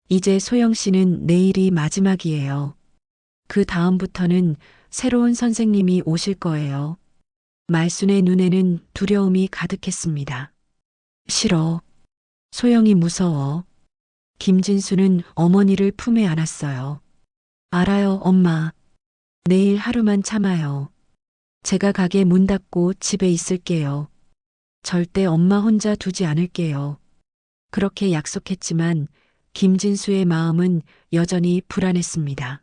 이제 소영 씨는 내일이 마지막이에요. 그 다음부터는 새로운 선생님이 오실 거예요. 말순의 눈에는 두려움이 가득했습니다. 싫어. 소영이 무서워. 김진수는 어머니를 품에 안았어요. 알아요, 엄마. 내일 하루만 참아요. 제가 가게 문 닫고 집에 있을게요. 절대 엄마 혼자 두지 않을게요. 그렇게 약속했지만 김진수의 마음은 여전히 불안했습니다.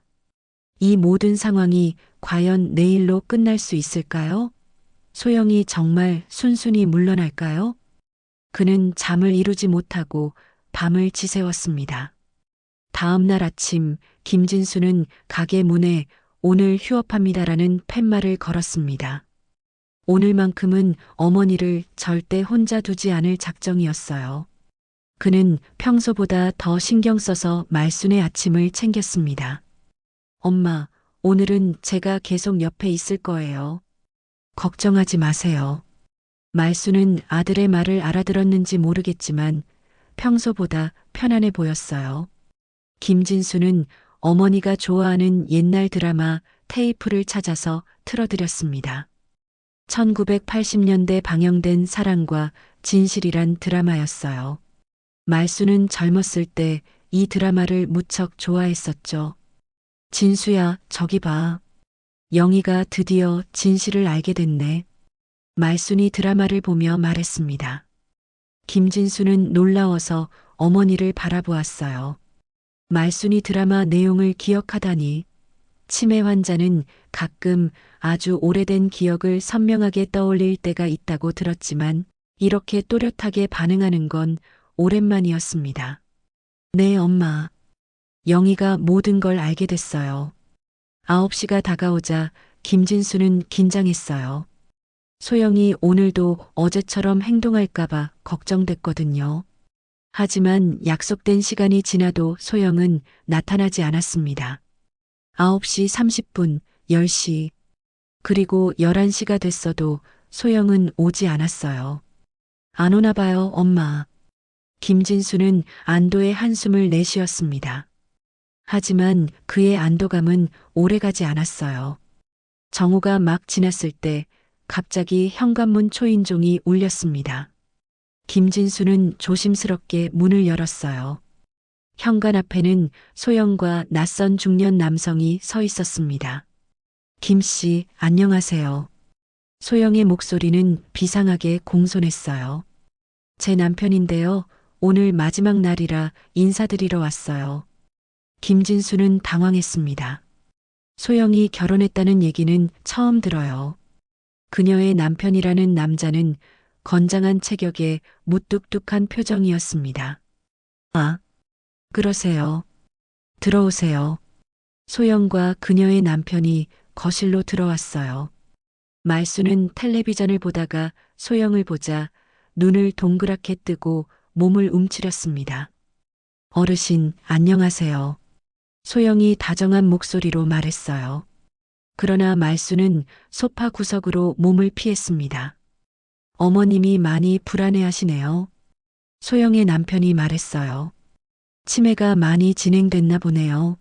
이 모든 상황이 과연 내일로 끝날 수 있을까요? 소영이 정말 순순히 물러날까요? 그는 잠을 이루지 못하고 밤을 지새웠습니다. 다음 날 아침 김진수는 가게 문에 오늘 휴업합니다라는 팻말을 걸었습니다. 오늘만큼은 어머니를 절대 혼자 두지 않을 작정이었어요. 그는 평소보다 더 신경 써서 말순의 아침을 챙겼습니다. 엄마, 오늘은 제가 계속 옆에 있을 거예요. 걱정하지 마세요. 말순은 아들의 말을 알아들었는지 모르겠지만 평소보다 편안해 보였어요. 김진수는 어머니가 좋아하는 옛날 드라마 테이프를 찾아서 틀어드렸습니다. 1980년대 방영된 사랑과 진실이란 드라마였어요. 말순은 젊었을 때 이 드라마를 무척 좋아했었죠. 진수야, 저기 봐. 영희가 드디어 진실을 알게 됐네. 말순이 드라마를 보며 말했습니다. 김진수는 놀라워서 어머니를 바라보았어요. 말순이 드라마 내용을 기억하다니. 치매 환자는 가끔 아주 오래된 기억을 선명하게 떠올릴 때가 있다고 들었지만 이렇게 또렷하게 반응하는 건 오랜만이었습니다. 네, 엄마. 영희가 모든 걸 알게 됐어요. 9시가 다가오자 김진수는 긴장했어요. 소영이 오늘도 어제처럼 행동할까봐 걱정됐거든요. 하지만 약속된 시간이 지나도 소영은 나타나지 않았습니다. 9시 30분, 10시, 그리고 11시가 됐어도 소영은 오지 않았어요. 안 오나 봐요, 엄마. 김진수는 안도의 한숨을 내쉬었습니다. 하지만 그의 안도감은 오래가지 않았어요. 정오가 막 지났을 때 갑자기 현관문 초인종이 울렸습니다. 김진수는 조심스럽게 문을 열었어요. 현관 앞에는 소영과 낯선 중년 남성이 서 있었습니다. 김 씨, 안녕하세요. 소영의 목소리는 비상하게 공손했어요. 제 남편인데요. 오늘 마지막 날이라 인사드리러 왔어요. 김진수는 당황했습니다. 소영이 결혼했다는 얘기는 처음 들어요. 그녀의 남편이라는 남자는 건장한 체격에 무뚝뚝한 표정이었습니다. 아, 그러세요. 들어오세요. 소영과 그녀의 남편이 거실로 들어왔어요. 말수는 텔레비전을 보다가 소영을 보자 눈을 동그랗게 뜨고 몸을 움츠렸습니다. 어르신, 안녕하세요. 소영이 다정한 목소리로 말했어요. 그러나 말수는 소파 구석으로 몸을 피했습니다. 어머님이 많이 불안해하시네요. 소영의 남편이 말했어요. 치매가 많이 진행됐나 보네요.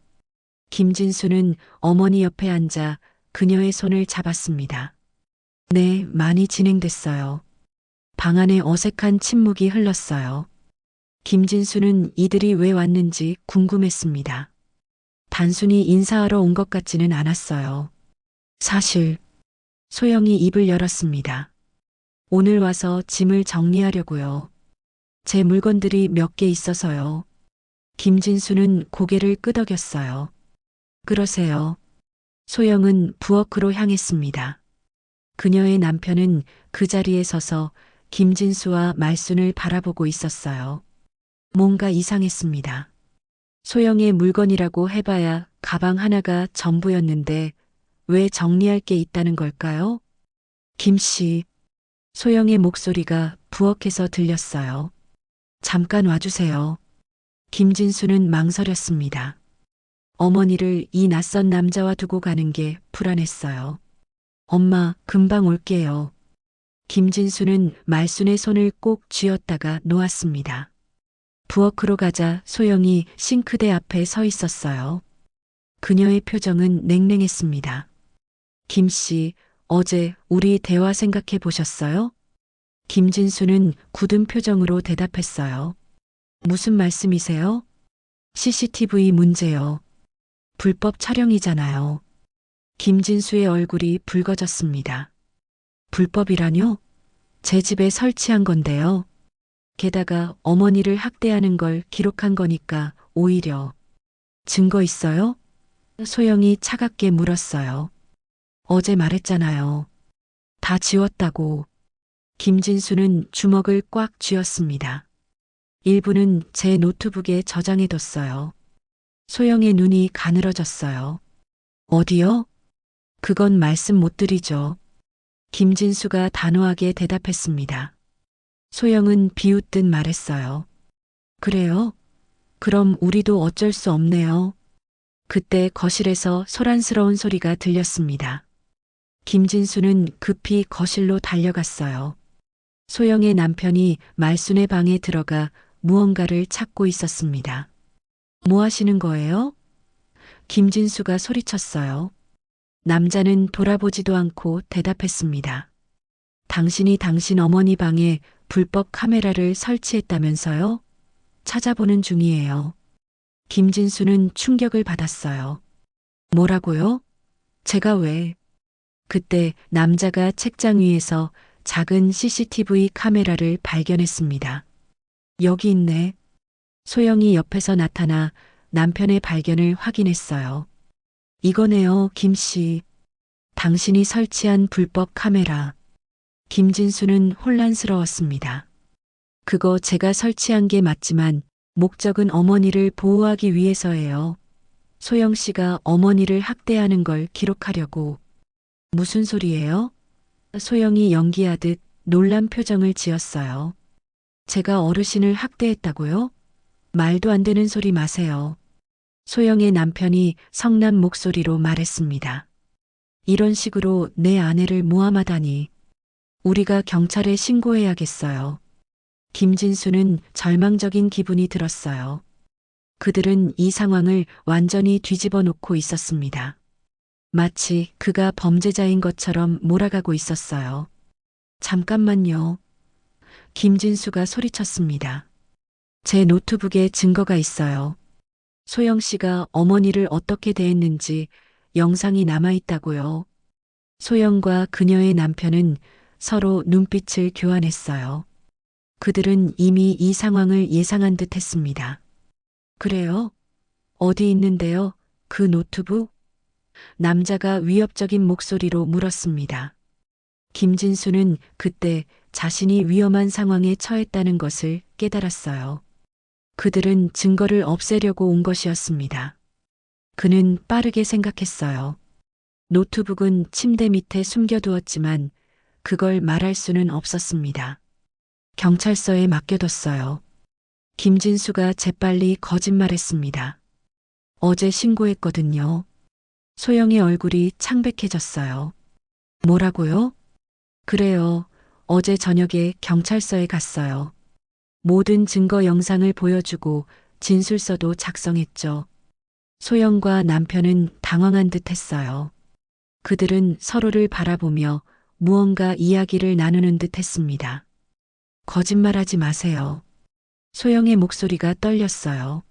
김진수는 어머니 옆에 앉아 그녀의 손을 잡았습니다. 네, 많이 진행됐어요. 방 안에 어색한 침묵이 흘렀어요. 김진수는 이들이 왜 왔는지 궁금했습니다. 단순히 인사하러 온 것 같지는 않았어요. 사실, 소영이 입을 열었습니다. 오늘 와서 짐을 정리하려고요. 제 물건들이 몇 개 있어서요. 김진수는 고개를 끄덕였어요. 그러세요. 소영은 부엌으로 향했습니다. 그녀의 남편은 그 자리에 서서 김진수와 말순을 바라보고 있었어요. 뭔가 이상했습니다. 소영의 물건이라고 해봐야 가방 하나가 전부였는데 왜 정리할 게 있다는 걸까요? 김 씨, 소영의 목소리가 부엌에서 들렸어요. 잠깐 와주세요. 김진수는 망설였습니다. 어머니를 이 낯선 남자와 두고 가는 게 불안했어요. 엄마, 금방 올게요. 김진수는 말순의 손을 꼭 쥐었다가 놓았습니다. 부엌으로 가자 소영이 싱크대 앞에 서 있었어요. 그녀의 표정은 냉랭했습니다. 김 씨, 어제 우리 대화 생각해 보셨어요? 김진수는 굳은 표정으로 대답했어요. 무슨 말씀이세요? CCTV 문제요. 불법 촬영이잖아요. 김진수의 얼굴이 붉어졌습니다. 불법이라뇨? 제 집에 설치한 건데요. 게다가 어머니를 학대하는 걸 기록한 거니까 오히려 증거 있어요? 소영이 차갑게 물었어요. 어제 말했잖아요. 다 지웠다고. 김진수는 주먹을 꽉 쥐었습니다. 일부는 제 노트북에 저장해뒀어요. 소영의 눈이 가늘어졌어요. 어디요? 그건 말씀 못 드리죠. 김진수가 단호하게 대답했습니다. 소영은 비웃듯 말했어요. 그래요? 그럼 우리도 어쩔 수 없네요. 그때 거실에서 소란스러운 소리가 들렸습니다. 김진수는 급히 거실로 달려갔어요. 소영의 남편이 말순의 방에 들어가 무언가를 찾고 있었습니다. 뭐 하시는 거예요? 김진수가 소리쳤어요. 남자는 돌아보지도 않고 대답했습니다. 당신이 당신 어머니 방에 불법 카메라를 설치했다면서요? 찾아보는 중이에요. 김진수는 충격을 받았어요. 뭐라고요? 제가 왜? 그때 남자가 책장 위에서 작은 CCTV 카메라를 발견했습니다. 여기 있네. 소영이 옆에서 나타나 남편의 발견을 확인했어요. 이거네요, 김 씨. 당신이 설치한 불법 카메라. 김진수는 혼란스러웠습니다. 그거 제가 설치한 게 맞지만 목적은 어머니를 보호하기 위해서예요. 소영 씨가 어머니를 학대하는 걸 기록하려고. 무슨 소리예요? 소영이 연기하듯 놀란 표정을 지었어요. 제가 어르신을 학대했다고요? 말도 안 되는 소리 마세요. 소영의 남편이 성난 목소리로 말했습니다. 이런 식으로 내 아내를 모함하다니. 우리가 경찰에 신고해야겠어요. 김진수는 절망적인 기분이 들었어요. 그들은 이 상황을 완전히 뒤집어 놓고 있었습니다. 마치 그가 범죄자인 것처럼 몰아가고 있었어요. 잠깐만요. 김진수가 소리쳤습니다. 제 노트북에 증거가 있어요. 소영 씨가 어머니를 어떻게 대했는지 영상이 남아있다고요. 소영과 그녀의 남편은 서로 눈빛을 교환했어요. 그들은 이미 이 상황을 예상한 듯 했습니다. 그래요? 어디 있는데요? 그 노트북? 남자가 위협적인 목소리로 물었습니다. 김진수는 그때 자신이 위험한 상황에 처했다는 것을 깨달았어요. 그들은 증거를 없애려고 온 것이었습니다. 그는 빠르게 생각했어요. 노트북은 침대 밑에 숨겨두었지만 그걸 말할 수는 없었습니다. 경찰서에 맡겨뒀어요. 김진수가 재빨리 거짓말했습니다. 어제 신고했거든요. 소영의 얼굴이 창백해졌어요. 뭐라고요? 그래요. 어제 저녁에 경찰서에 갔어요. 모든 증거 영상을 보여주고 진술서도 작성했죠. 소영과 남편은 당황한 듯 했어요. 그들은 서로를 바라보며 무언가 이야기를 나누는 듯 했습니다. 거짓말하지 마세요. 소영의 목소리가 떨렸어요.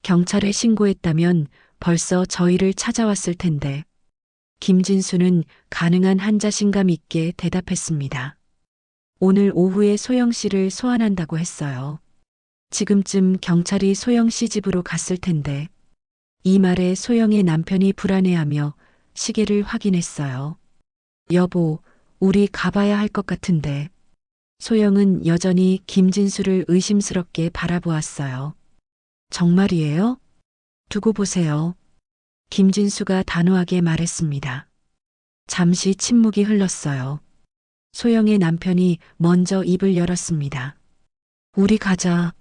경찰에 신고했다면 벌써 저희를 찾아왔을 텐데. 김진수는 가능한 한 자신감 있게 대답했습니다. 오늘 오후에 소영 씨를 소환한다고 했어요. 지금쯤 경찰이 소영 씨 집으로 갔을 텐데. 이 말에 소영의 남편이 불안해하며 시계를 확인했어요. 여보, 우리 가봐야 할 것 같은데. 소영은 여전히 김진수를 의심스럽게 바라보았어요. 정말이에요? 두고 보세요. 김진수가 단호하게 말했습니다. 잠시 침묵이 흘렀어요. 소영의 남편이 먼저 입을 열었습니다. 우리 가자.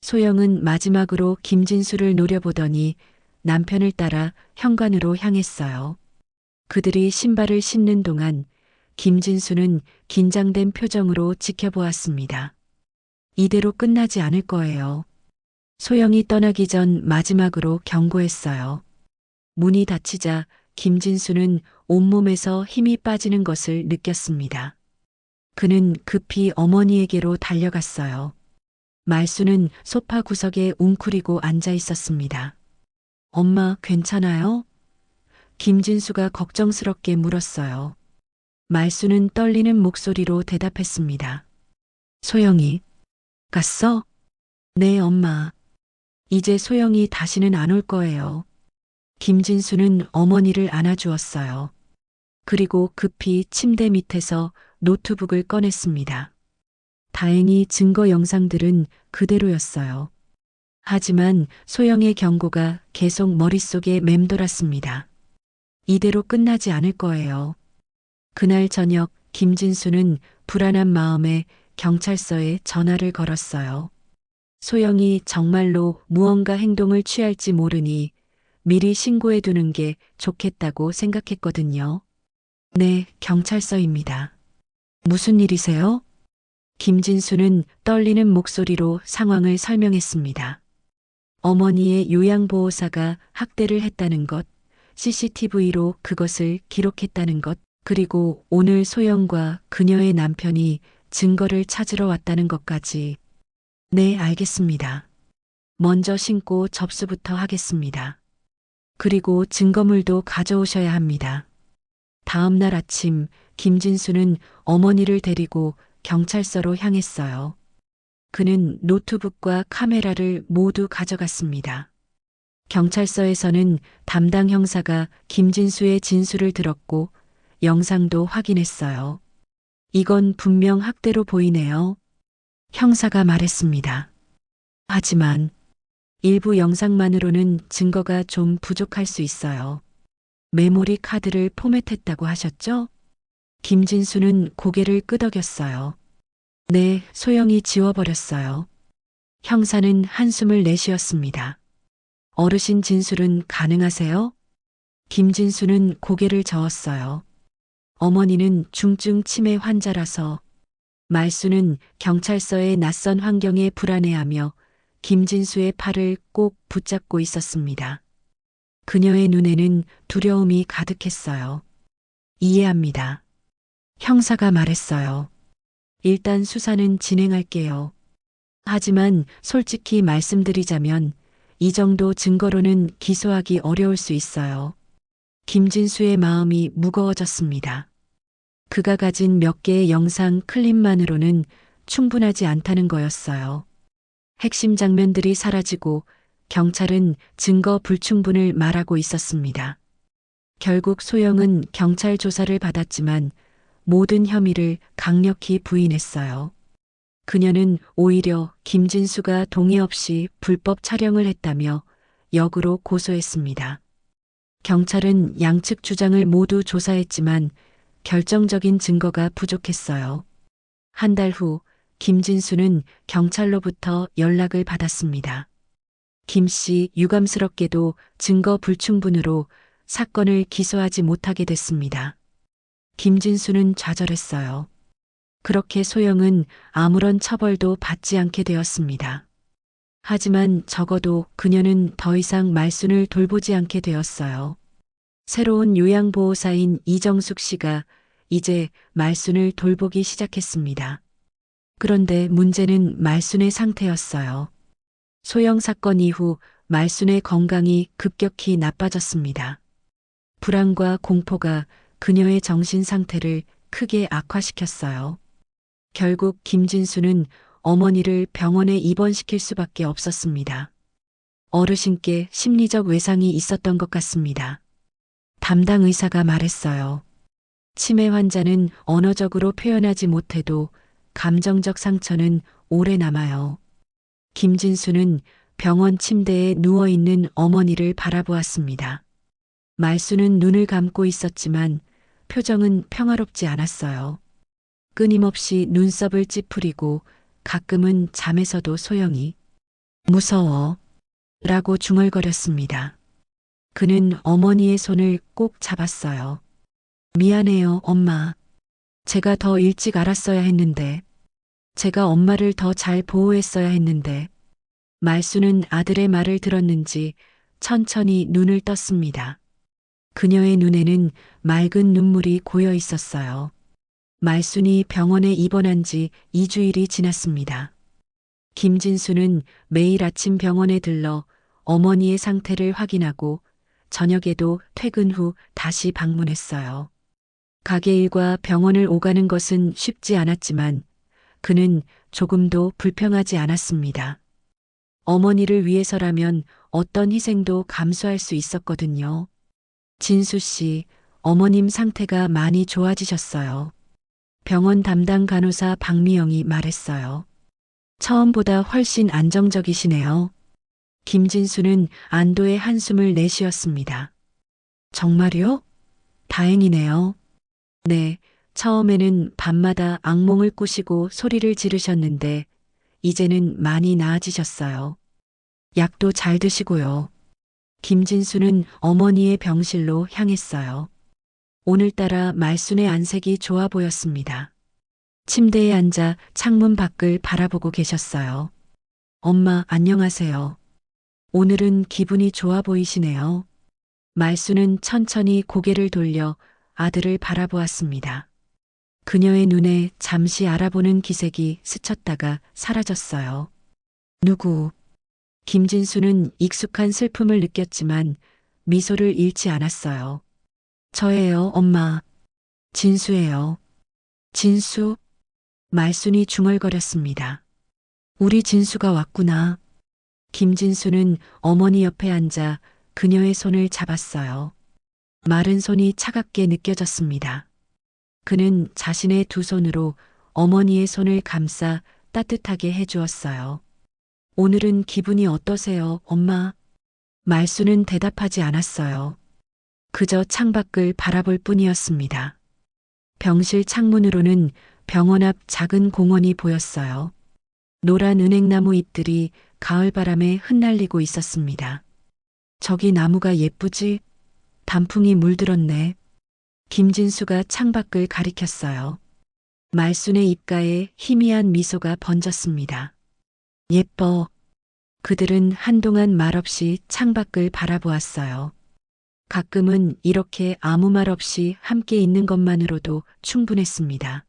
소영은 마지막으로 김진수를 노려보더니 남편을 따라 현관으로 향했어요. 그들이 신발을 신는 동안 김진수는 긴장된 표정으로 지켜보았습니다. 이대로 끝나지 않을 거예요. 소영이 떠나기 전 마지막으로 경고했어요. 문이 닫히자 김진수는 온몸에서 힘이 빠지는 것을 느꼈습니다. 그는 급히 어머니에게로 달려갔어요. 말수는 소파 구석에 웅크리고 앉아 있었습니다. 엄마, 괜찮아요? 김진수가 걱정스럽게 물었어요. 말수는 떨리는 목소리로 대답했습니다. 소영이 갔어? 네, 엄마. 이제 소영이 다시는 안 올 거예요. 김진수는 어머니를 안아주었어요. 그리고 급히 침대 밑에서 노트북을 꺼냈습니다. 다행히 증거 영상들은 그대로였어요. 하지만 소영의 경고가 계속 머릿속에 맴돌았습니다. 이대로 끝나지 않을 거예요. 그날 저녁 김진수는 불안한 마음에 경찰서에 전화를 걸었어요. 소영이 정말로 무언가 행동을 취할지 모르니 미리 신고해 두는 게 좋겠다고 생각했거든요. 네, 경찰서입니다. 무슨 일이세요? 김진수는 떨리는 목소리로 상황을 설명했습니다. 어머니의 요양보호사가 학대를 했다는 것, CCTV로 그것을 기록했다는 것, 그리고 오늘 소영과 그녀의 남편이 증거를 찾으러 왔다는 것까지. 네, 알겠습니다. 먼저 신고 접수부터 하겠습니다. 그리고 증거물도 가져오셔야 합니다. 다음 날 아침 김진수는 어머니를 데리고 경찰서로 향했어요. 그는 노트북과 카메라를 모두 가져갔습니다. 경찰서에서는 담당 형사가 김진수의 진술을 들었고 영상도 확인했어요. 이건 분명 학대로 보이네요. 형사가 말했습니다. 하지만 일부 영상만으로는 증거가 좀 부족할 수 있어요. 메모리 카드를 포맷했다고 하셨죠? 김진수는 고개를 끄덕였어요. 네, 소영이 지워버렸어요. 형사는 한숨을 내쉬었습니다. 어르신 진술은 가능하세요? 김진수는 고개를 저었어요. 어머니는 중증 치매 환자라서. 말수는 경찰서의 낯선 환경에 불안해하며 김진수의 팔을 꼭 붙잡고 있었습니다. 그녀의 눈에는 두려움이 가득했어요. 이해합니다. 형사가 말했어요. 일단 수사는 진행할게요. 하지만 솔직히 말씀드리자면 이 정도 증거로는 기소하기 어려울 수 있어요. 김진수의 마음이 무거워졌습니다. 그가 가진 몇 개의 영상 클립만으로는 충분하지 않다는 거였어요. 핵심 장면들이 사라지고 경찰은 증거 불충분을 말하고 있었습니다. 결국 소영은 경찰 조사를 받았지만 모든 혐의를 강력히 부인했어요. 그녀는 오히려 김진수가 동의 없이 불법 촬영을 했다며 역으로 고소했습니다. 경찰은 양측 주장을 모두 조사했지만 결정적인 증거가 부족했어요. 한 달 후 김진수는 경찰로부터 연락을 받았습니다. 김 씨, 유감스럽게도 증거 불충분으로 사건을 기소하지 못하게 됐습니다. 김진수는 좌절했어요. 그렇게 소영은 아무런 처벌도 받지 않게 되었습니다. 하지만 적어도 그녀는 더 이상 말순을 돌보지 않게 되었어요. 새로운 요양보호사인 이정숙 씨가 이제 말순을 돌보기 시작했습니다. 그런데 문제는 말순의 상태였어요. 소영 사건 이후 말순의 건강이 급격히 나빠졌습니다. 불안과 공포가 그녀의 정신 상태를 크게 악화시켰어요. 결국 김진수는 어머니를 병원에 입원시킬 수밖에 없었습니다. 어르신께 심리적 외상이 있었던 것 같습니다. 담당 의사가 말했어요. 치매 환자는 언어적으로 표현하지 못해도 감정적 상처는 오래 남아요. 김진수는 병원 침대에 누워있는 어머니를 바라보았습니다. 말수는 눈을 감고 있었지만 표정은 평화롭지 않았어요. 끊임없이 눈썹을 찌푸리고 가끔은 잠에서도 소영이 무서워 라고 중얼거렸습니다. 그는 어머니의 손을 꼭 잡았어요. 미안해요, 엄마. 제가 더 일찍 알았어야 했는데, 제가 엄마를 더 잘 보호했어야 했는데, 말수는 아들의 말을 들었는지 천천히 눈을 떴습니다. 그녀의 눈에는 맑은 눈물이 고여 있었어요. 말순이 병원에 입원한 지 2주일이 지났습니다. 김진수는 매일 아침 병원에 들러 어머니의 상태를 확인하고 저녁에도 퇴근 후 다시 방문했어요. 가게 일과 병원을 오가는 것은 쉽지 않았지만 그는 조금도 불평하지 않았습니다. 어머니를 위해서라면 어떤 희생도 감수할 수 있었거든요. 진수 씨, 어머님 상태가 많이 좋아지셨어요. 병원 담당 간호사 박미영이 말했어요. 처음보다 훨씬 안정적이시네요. 김진수는 안도의 한숨을 내쉬었습니다. 정말요? 다행이네요. 네, 처음에는 밤마다 악몽을 꾸시고 소리를 지르셨는데 이제는 많이 나아지셨어요. 약도 잘 드시고요. 김진수는 어머니의 병실로 향했어요. 오늘따라 말순의 안색이 좋아 보였습니다. 침대에 앉아 창문 밖을 바라보고 계셨어요. 엄마, 안녕하세요. 오늘은 기분이 좋아 보이시네요. 말순은 천천히 고개를 돌려 아들을 바라보았습니다. 그녀의 눈에 잠시 알아보는 기색이 스쳤다가 사라졌어요. 누구? 김진수는 익숙한 슬픔을 느꼈지만 미소를 잃지 않았어요. 저예요, 엄마. 진수예요. 진수? 말순이 중얼거렸습니다. 우리 진수가 왔구나. 김진수는 어머니 옆에 앉아 그녀의 손을 잡았어요. 마른 손이 차갑게 느껴졌습니다. 그는 자신의 두 손으로 어머니의 손을 감싸 따뜻하게 해주었어요. 오늘은 기분이 어떠세요, 엄마? 말수는 대답하지 않았어요. 그저 창밖을 바라볼 뿐이었습니다. 병실 창문으로는 병원 앞 작은 공원이 보였어요. 노란 은행나무 잎들이 가을바람에 흩날리고 있었습니다. 저기 나무가 예쁘지? 단풍이 물들었네. 김진수가 창밖을 가리켰어요. 말순의 입가에 희미한 미소가 번졌습니다. 예뻐. 그들은 한동안 말없이 창밖을 바라보았어요. 가끔은 이렇게 아무 말 없이 함께 있는 것만으로도 충분했습니다.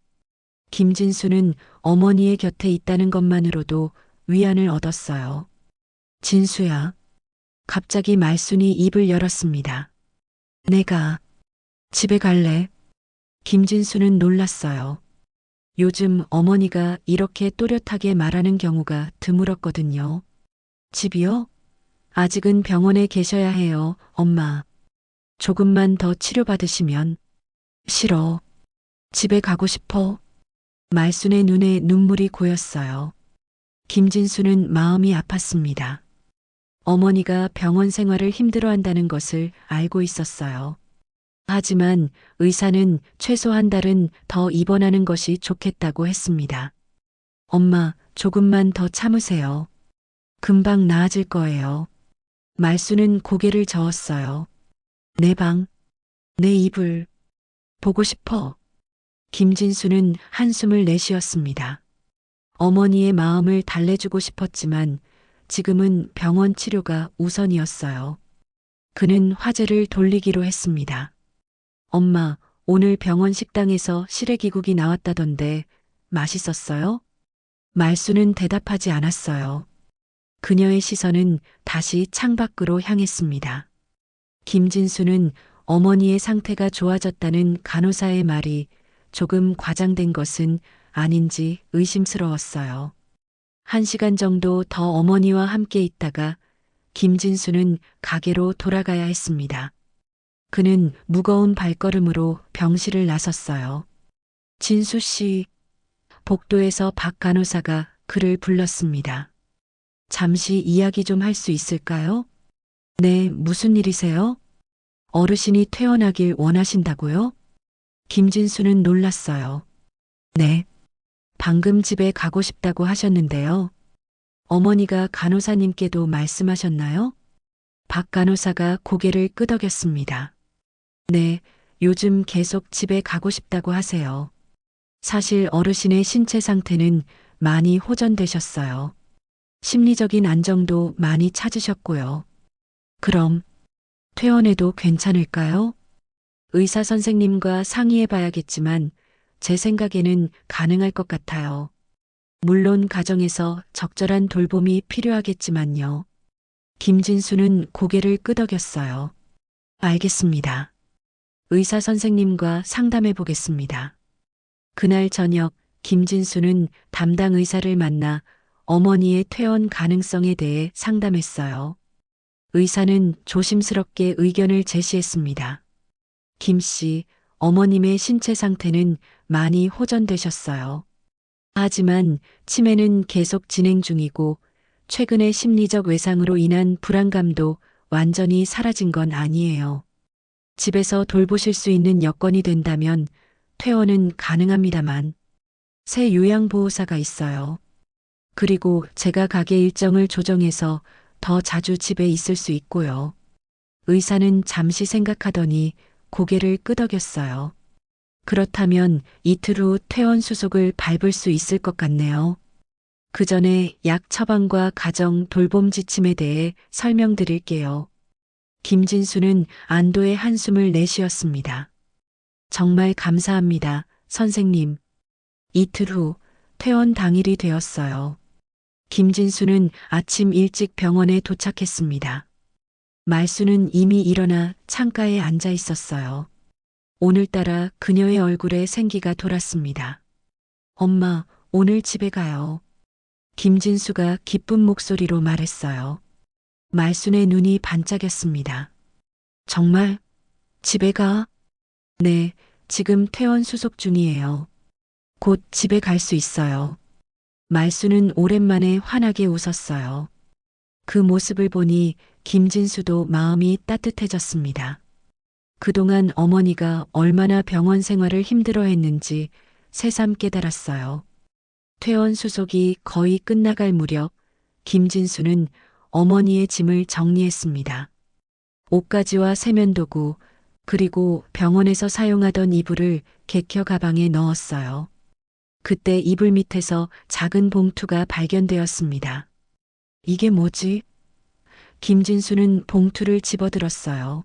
김진수는 어머니의 곁에 있다는 것만으로도 위안을 얻었어요. 진수야. 갑자기 말순이 입을 열었습니다. 내가 집에 갈래. 김진수는 놀랐어요. 요즘 어머니가 이렇게 또렷하게 말하는 경우가 드물었거든요. 집이요? 아직은 병원에 계셔야 해요, 엄마. 조금만 더 치료받으시면. 싫어. 집에 가고 싶어. 말순의 눈에 눈물이 고였어요. 김진수는 마음이 아팠습니다. 어머니가 병원 생활을 힘들어한다는 것을 알고 있었어요. 하지만 의사는 최소 한 달은 더 입원하는 것이 좋겠다고 했습니다. 엄마, 조금만 더 참으세요. 금방 나아질 거예요. 말수는 고개를 저었어요. 내 방, 내 이불, 보고 싶어. 김진수는 한숨을 내쉬었습니다. 어머니의 마음을 달래주고 싶었지만 지금은 병원 치료가 우선이었어요. 그는 화제를 돌리기로 했습니다. 엄마, 오늘 병원 식당에서 시래기국이 나왔다던데 맛있었어요? 말수는 대답하지 않았어요. 그녀의 시선은 다시 창밖으로 향했습니다. 김진수는 어머니의 상태가 좋아졌다는 간호사의 말이 조금 과장된 것은 아닌지 의심스러웠어요. 1시간 정도 더 어머니와 함께 있다가 김진수는 가게로 돌아가야 했습니다. 그는 무거운 발걸음으로 병실을 나섰어요. 진수 씨, 복도에서 박 간호사가 그를 불렀습니다. 잠시 이야기 좀 할 수 있을까요? 네, 무슨 일이세요? 어르신이 퇴원하길 원하신다고요? 김진수는 놀랐어요. 네. 방금 집에 가고 싶다고 하셨는데요. 어머니가 간호사님께도 말씀하셨나요? 박 간호사가 고개를 끄덕였습니다. 네, 요즘 계속 집에 가고 싶다고 하세요. 사실 어르신의 신체 상태는 많이 호전되셨어요. 심리적인 안정도 많이 찾으셨고요. 그럼 퇴원해도 괜찮을까요? 의사 선생님과 상의해 봐야겠지만 제 생각에는 가능할 것 같아요. 물론 가정에서 적절한 돌봄이 필요하겠지만요. 김진수는 고개를 끄덕였어요. 알겠습니다. 의사 선생님과 상담해 보겠습니다. 그날 저녁 김진수는 담당 의사를 만나 어머니의 퇴원 가능성에 대해 상담했어요. 의사는 조심스럽게 의견을 제시했습니다. 김 씨, 어머님의 신체 상태는 많이 호전되셨어요. 하지만 치매는 계속 진행 중이고 최근의 심리적 외상으로 인한 불안감도 완전히 사라진 건 아니에요. 집에서 돌보실 수 있는 여건이 된다면 퇴원은 가능합니다만 새 요양보호사가 있어요. 그리고 제가 가게 일정을 조정해서 더 자주 집에 있을 수 있고요. 의사는 잠시 생각하더니 고개를 끄덕였어요. 그렇다면 이틀 후 퇴원 수속을 밟을 수 있을 것 같네요. 그 전에 약 처방과 가정 돌봄 지침에 대해 설명드릴게요. 김진수는 안도의 한숨을 내쉬었습니다. 정말 감사합니다, 선생님. 이틀 후 퇴원 당일이 되었어요. 김진수는 아침 일찍 병원에 도착했습니다. 말수는 이미 일어나 창가에 앉아 있었어요. 오늘따라 그녀의 얼굴에 생기가 돌았습니다. 엄마, 오늘 집에 가요. 김진수가 기쁜 목소리로 말했어요. 말순의 눈이 반짝였습니다. 정말? 집에 가? 네, 지금 퇴원 수속 중이에요. 곧 집에 갈 수 있어요. 말순은 오랜만에 환하게 웃었어요. 그 모습을 보니 김진수도 마음이 따뜻해졌습니다. 그동안 어머니가 얼마나 병원 생활을 힘들어 했는지 새삼 깨달았어요. 퇴원 수속이 거의 끝나갈 무렵 김진수는 어머니의 짐을 정리했습니다. 옷가지와 세면도구, 그리고 병원에서 사용하던 이불을 객혀 가방에 넣었어요. 그때 이불 밑에서 작은 봉투가 발견되었습니다. 이게 뭐지? 김진수는 봉투를 집어들었어요.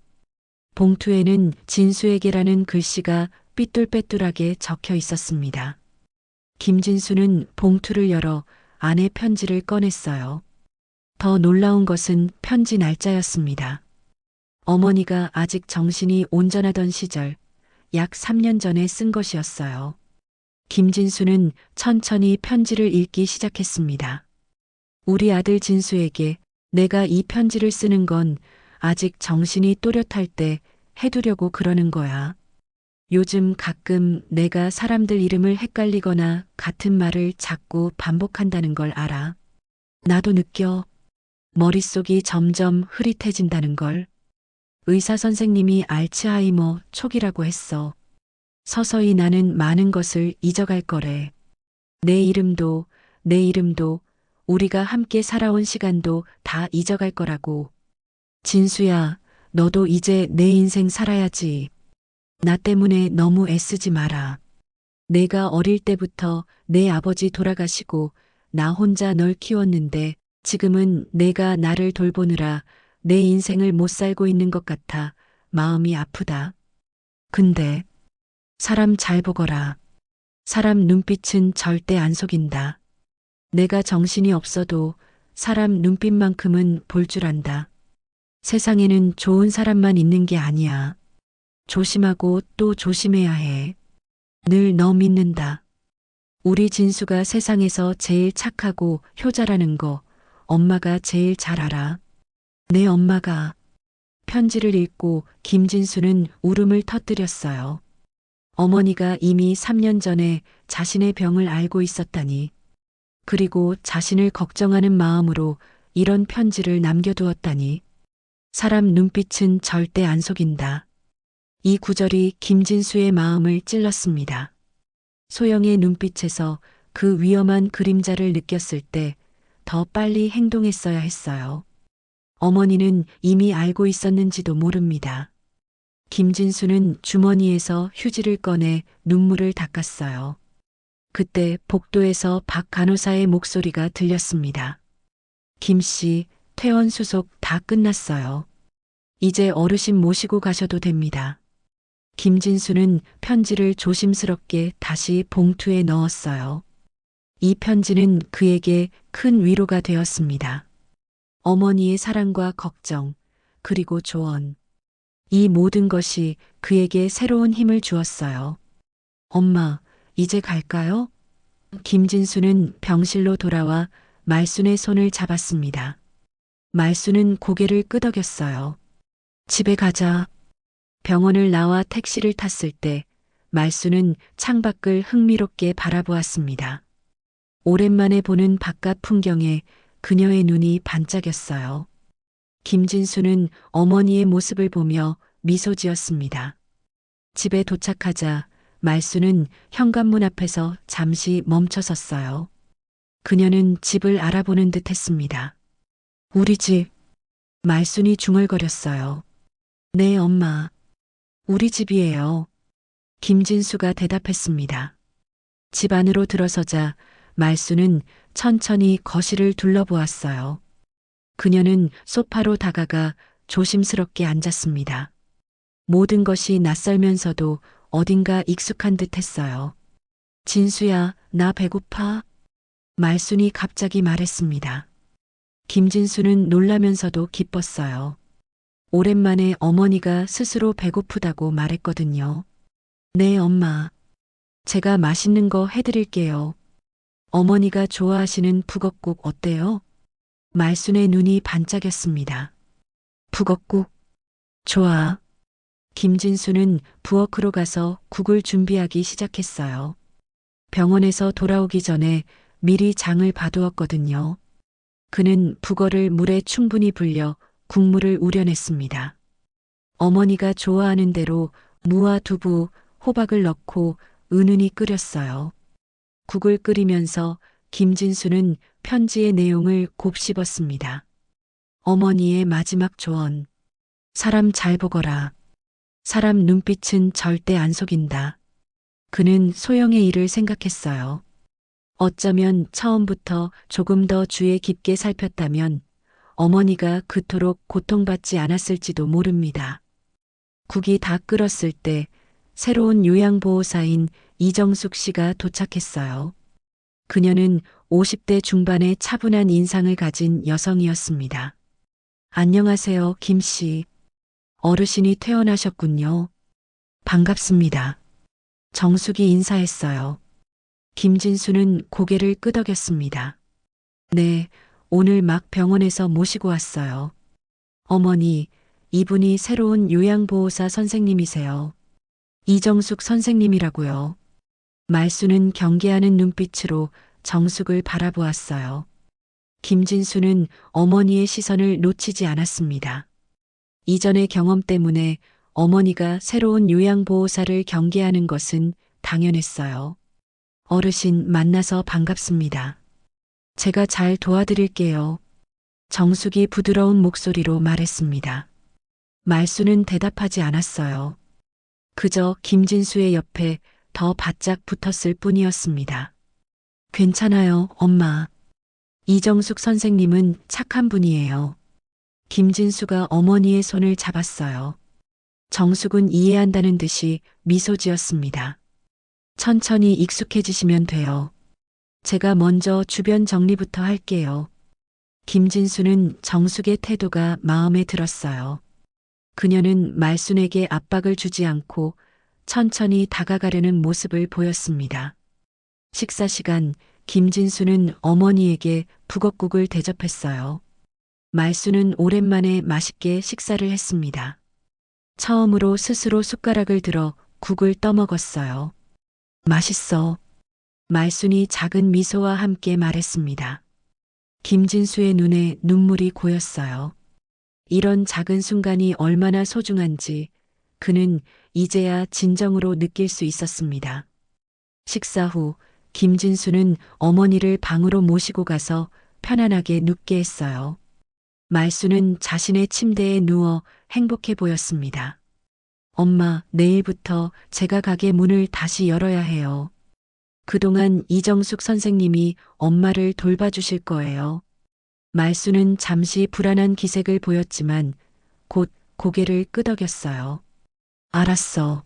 봉투에는 진수에게라는 글씨가 삐뚤빼뚤하게 적혀 있었습니다. 김진수는 봉투를 열어 안에 편지를 꺼냈어요. 더 놀라운 것은 편지 날짜였습니다. 어머니가 아직 정신이 온전하던 시절, 약 3년 전에 쓴 것이었어요. 김진수는 천천히 편지를 읽기 시작했습니다. 우리 아들 진수에게 내가 이 편지를 쓰는 건 아직 정신이 또렷할 때 해두려고 그러는 거야. 요즘 가끔 내가 사람들 이름을 헷갈리거나 같은 말을 자꾸 반복한다는 걸 알아. 나도 느껴. 머릿속이 점점 흐릿해진다는 걸. 의사 선생님이 알츠하이머 초기라고 했어. 서서히 나는 많은 것을 잊어갈 거래. 내 이름도, 우리가 함께 살아온 시간도 다 잊어갈 거라고. 진수야, 너도 이제 내 인생 살아야지. 나 때문에 너무 애쓰지 마라. 내가 어릴 때부터 내 아버지 돌아가시고 나 혼자 널 키웠는데 지금은 내가 나를 돌보느라 내 인생을 못 살고 있는 것 같아 마음이 아프다. 근데 사람 잘 보거라. 사람 눈빛은 절대 안 속인다. 내가 정신이 없어도 사람 눈빛만큼은 볼 줄 안다. 세상에는 좋은 사람만 있는 게 아니야. 조심하고 또 조심해야 해. 늘 너 믿는다. 우리 진수가 세상에서 제일 착하고 효자라는 거 엄마가 제일 잘 알아. 내 엄마가. 편지를 읽고 김진수는 울음을 터뜨렸어요. 어머니가 이미 3년 전에 자신의 병을 알고 있었다니. 그리고 자신을 걱정하는 마음으로 이런 편지를 남겨두었다니. 사람 눈빛은 절대 안 속인다. 이 구절이 김진수의 마음을 찔렀습니다. 소영의 눈빛에서 그 위험한 그림자를 느꼈을 때 더 빨리 행동했어야 했어요. 어머니는 이미 알고 있었는지도 모릅니다. 김진수는 주머니에서 휴지를 꺼내 눈물을 닦았어요. 그때 복도에서 박 간호사의 목소리가 들렸습니다. 김 씨, 퇴원 수속 다 끝났어요. 이제 어르신 모시고 가셔도 됩니다. 김진수는 편지를 조심스럽게 다시 봉투에 넣었어요. 이 편지는 그에게 큰 위로가 되었습니다. 어머니의 사랑과 걱정, 그리고 조언. 이 모든 것이 그에게 새로운 힘을 주었어요. 엄마, 이제 갈까요? 김진수는 병실로 돌아와 말순의 손을 잡았습니다. 말순은 고개를 끄덕였어요. 집에 가자. 병원을 나와 택시를 탔을 때 말순은 창밖을 흥미롭게 바라보았습니다. 오랜만에 보는 바깥 풍경에 그녀의 눈이 반짝였어요. 김진수는 어머니의 모습을 보며 미소 지었습니다. 집에 도착하자 말순은 현관문 앞에서 잠시 멈춰섰어요. 그녀는 집을 알아보는 듯 했습니다. 우리 집. 말순이 중얼거렸어요. 네, 엄마. 우리 집이에요. 김진수가 대답했습니다. 집 안으로 들어서자 말순은 천천히 거실을 둘러보았어요. 그녀는 소파로 다가가 조심스럽게 앉았습니다. 모든 것이 낯설면서도 어딘가 익숙한 듯 했어요. 진수야, 나 배고파? 말순이 갑자기 말했습니다. 김진수는 놀라면서도 기뻤어요. 오랜만에 어머니가 스스로 배고프다고 말했거든요. 네, 엄마. 제가 맛있는 거 해드릴게요. 어머니가 좋아하시는 북엇국 어때요? 말순의 눈이 반짝였습니다. 북엇국? 좋아. 김진수는 부엌으로 가서 국을 준비하기 시작했어요. 병원에서 돌아오기 전에 미리 장을 봐두었거든요. 그는 북어를 물에 충분히 불려 국물을 우려냈습니다. 어머니가 좋아하는 대로 무와 두부, 호박을 넣고 은은히 끓였어요. 국을 끓이면서 김진수는 편지의 내용을 곱씹었습니다. 어머니의 마지막 조언. 사람 잘 보거라. 사람 눈빛은 절대 안 속인다. 그는 소영의 일을 생각했어요. 어쩌면 처음부터 조금 더 주의 깊게 살폈다면 어머니가 그토록 고통받지 않았을지도 모릅니다. 국이 다 끓었을 때 새로운 요양보호사인 이정숙 씨가 도착했어요. 그녀는 50대 중반의 차분한 인상을 가진 여성이었습니다. 안녕하세요, 김 씨. 어르신이 퇴원하셨군요. 반갑습니다. 정숙이 인사했어요. 김진수는 고개를 끄덕였습니다. 네, 오늘 막 병원에서 모시고 왔어요. 어머니, 이분이 새로운 요양보호사 선생님이세요. 이정숙 선생님이라고요. 말수는 경계하는 눈빛으로 정숙을 바라보았어요. 김진수는 어머니의 시선을 놓치지 않았습니다. 이전의 경험 때문에 어머니가 새로운 요양보호사를 경계하는 것은 당연했어요. 어르신 만나서 반갑습니다. 제가 잘 도와드릴게요. 정숙이 부드러운 목소리로 말했습니다. 말수는 대답하지 않았어요. 그저 김진수의 옆에 더 바짝 붙었을 뿐이었습니다. 괜찮아요, 엄마. 이정숙 선생님은 착한 분이에요. 김진수가 어머니의 손을 잡았어요. 정숙은 이해한다는 듯이 미소 지었습니다. 천천히 익숙해지시면 돼요. 제가 먼저 주변 정리부터 할게요. 김진수는 정숙의 태도가 마음에 들었어요. 그녀는 말순에게 압박을 주지 않고 천천히 다가가려는 모습을 보였습니다. 식사 시간, 김진수는 어머니에게 북엇국을 대접했어요. 말순은 오랜만에 맛있게 식사를 했습니다. 처음으로 스스로 숟가락을 들어 국을 떠먹었어요. 맛있어. 말순이 작은 미소와 함께 말했습니다. 김진수의 눈에 눈물이 고였어요. 이런 작은 순간이 얼마나 소중한지 그는 이제야 진정으로 느낄 수 있었습니다. 식사 후 김진수는 어머니를 방으로 모시고 가서 편안하게 눕게 했어요. 말수는 자신의 침대에 누워 행복해 보였습니다. 엄마, 내일부터 제가 가게 문을 다시 열어야 해요. 그동안 이정숙 선생님이 엄마를 돌봐주실 거예요. 말수는 잠시 불안한 기색을 보였지만 곧 고개를 끄덕였어요. 알았어.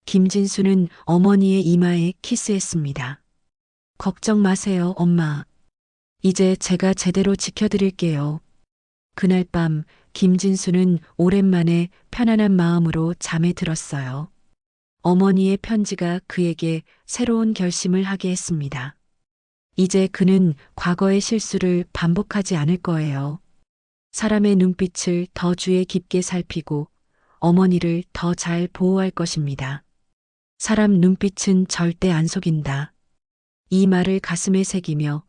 김진수는 어머니의 이마에 키스했습니다. 걱정 마세요, 엄마. 이제 제가 제대로 지켜드릴게요. 그날 밤 김진수는 오랜만에 편안한 마음으로 잠에 들었어요. 어머니의 편지가 그에게 새로운 결심을 하게 했습니다. 이제 그는 과거의 실수를 반복하지 않을 거예요. 사람의 눈빛을 더 주의 깊게 살피고 어머니를 더 잘 보호할 것입니다. 사람 눈빛은 절대 안 속인다. 이 말을 가슴에 새기며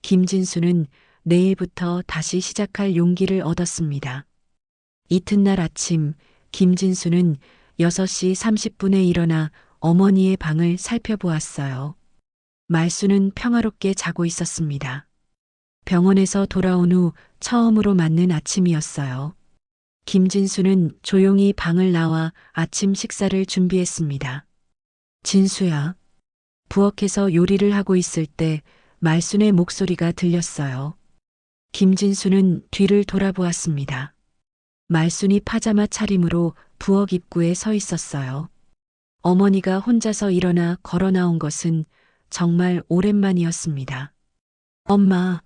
김진수는 내일부터 다시 시작할 용기를 얻었습니다. 이튿날 아침 김진수는 6시 30분에 일어나 어머니의 방을 살펴보았어요. 말수는 평화롭게 자고 있었습니다. 병원에서 돌아온 후 처음으로 맞는 아침이었어요. 김진수는 조용히 방을 나와 아침 식사를 준비했습니다. 진수야. 부엌에서 요리를 하고 있을 때 말순의 목소리가 들렸어요. 김진수는 뒤를 돌아보았습니다. 말순이 파자마 차림으로 부엌 입구에 서 있었어요. 어머니가 혼자서 일어나 걸어 나온 것은 정말 오랜만이었습니다. 엄마,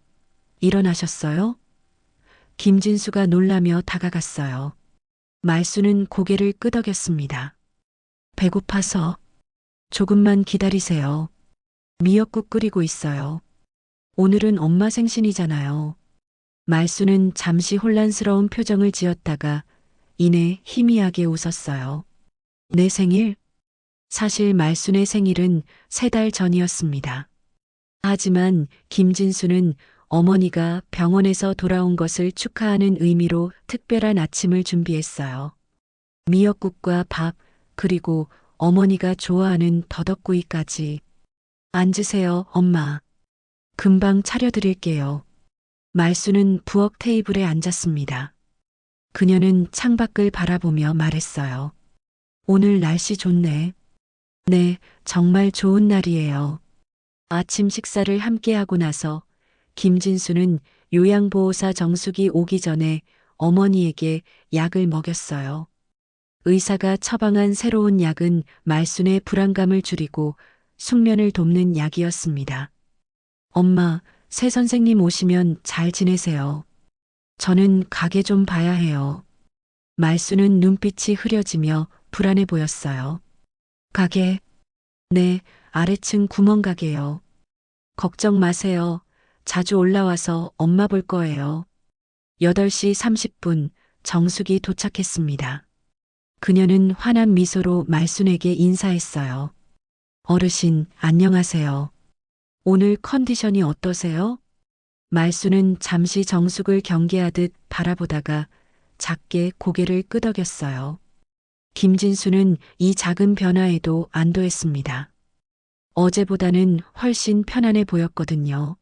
일어나셨어요? 김진수가 놀라며 다가갔어요. 말수는 고개를 끄덕였습니다. 배고파서 조금만 기다리세요. 미역국 끓이고 있어요. 오늘은 엄마 생신이잖아요. 말수는 잠시 혼란스러운 표정을 지었다가 이내 희미하게 웃었어요. 내 생일? 사실 말순의 생일은 3달 전이었습니다. 하지만 김진수는 어머니가 병원에서 돌아온 것을 축하하는 의미로 특별한 아침을 준비했어요. 미역국과 밥, 그리고 어머니가 좋아하는 더덕구이까지. 앉으세요, 엄마. 금방 차려드릴게요. 말수는 부엌 테이블에 앉았습니다. 그녀는 창밖을 바라보며 말했어요. 오늘 날씨 좋네. 네, 정말 좋은 날이에요. 아침 식사를 함께 하고 나서 김진수는 요양보호사 정숙이 오기 전에 어머니에게 약을 먹였어요. 의사가 처방한 새로운 약은 말순의 불안감을 줄이고 숙면을 돕는 약이었습니다. 엄마, 새 선생님 오시면 잘 지내세요. 저는 가게 좀 봐야 해요. 말순은 눈빛이 흐려지며 불안해 보였어요. 가게? 네, 아래층 구멍가게요. 걱정 마세요. 자주 올라와서 엄마 볼 거예요. 8시 30분 정숙이 도착했습니다. 그녀는 환한 미소로 말순에게 인사했어요. 어르신, 안녕하세요. 오늘 컨디션이 어떠세요? 말순은 잠시 정숙을 경계하듯 바라보다가 작게 고개를 끄덕였어요. 김진수는 이 작은 변화에도 안도했습니다. 어제보다는 훨씬 편안해 보였거든요.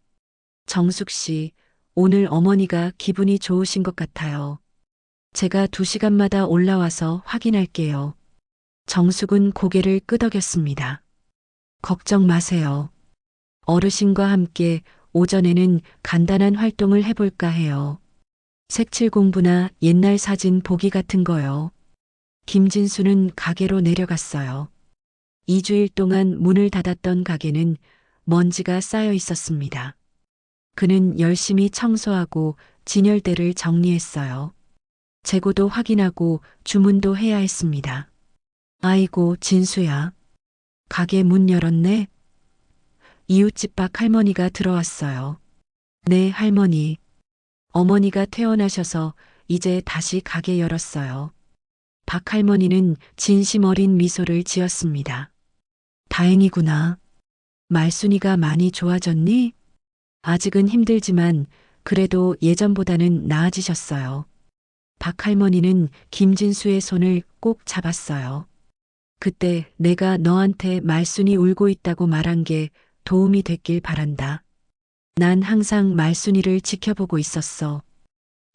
정숙 씨, 오늘 어머니가 기분이 좋으신 것 같아요. 제가 2시간마다 올라와서 확인할게요. 정숙은 고개를 끄덕였습니다. 걱정 마세요. 어르신과 함께 오전에는 간단한 활동을 해볼까 해요. 색칠 공부나 옛날 사진 보기 같은 거요. 김진수는 가게로 내려갔어요. 2주일 동안 문을 닫았던 가게는 먼지가 쌓여 있었습니다. 그는 열심히 청소하고 진열대를 정리했어요. 재고도 확인하고 주문도 해야 했습니다. 아이고, 진수야. 가게 문 열었네? 이웃집 박 할머니가 들어왔어요. 네, 할머니. 어머니가 퇴원하셔서 이제 다시 가게 열었어요. 박 할머니는 진심 어린 미소를 지었습니다. 다행이구나. 말순이가 많이 좋아졌니? 아직은 힘들지만 그래도 예전보다는 나아지셨어요. 박 할머니는 김진수의 손을 꼭 잡았어요. 그때 내가 너한테 말순이 울고 있다고 말한 게 도움이 됐길 바란다. 난 항상 말순이를 지켜보고 있었어.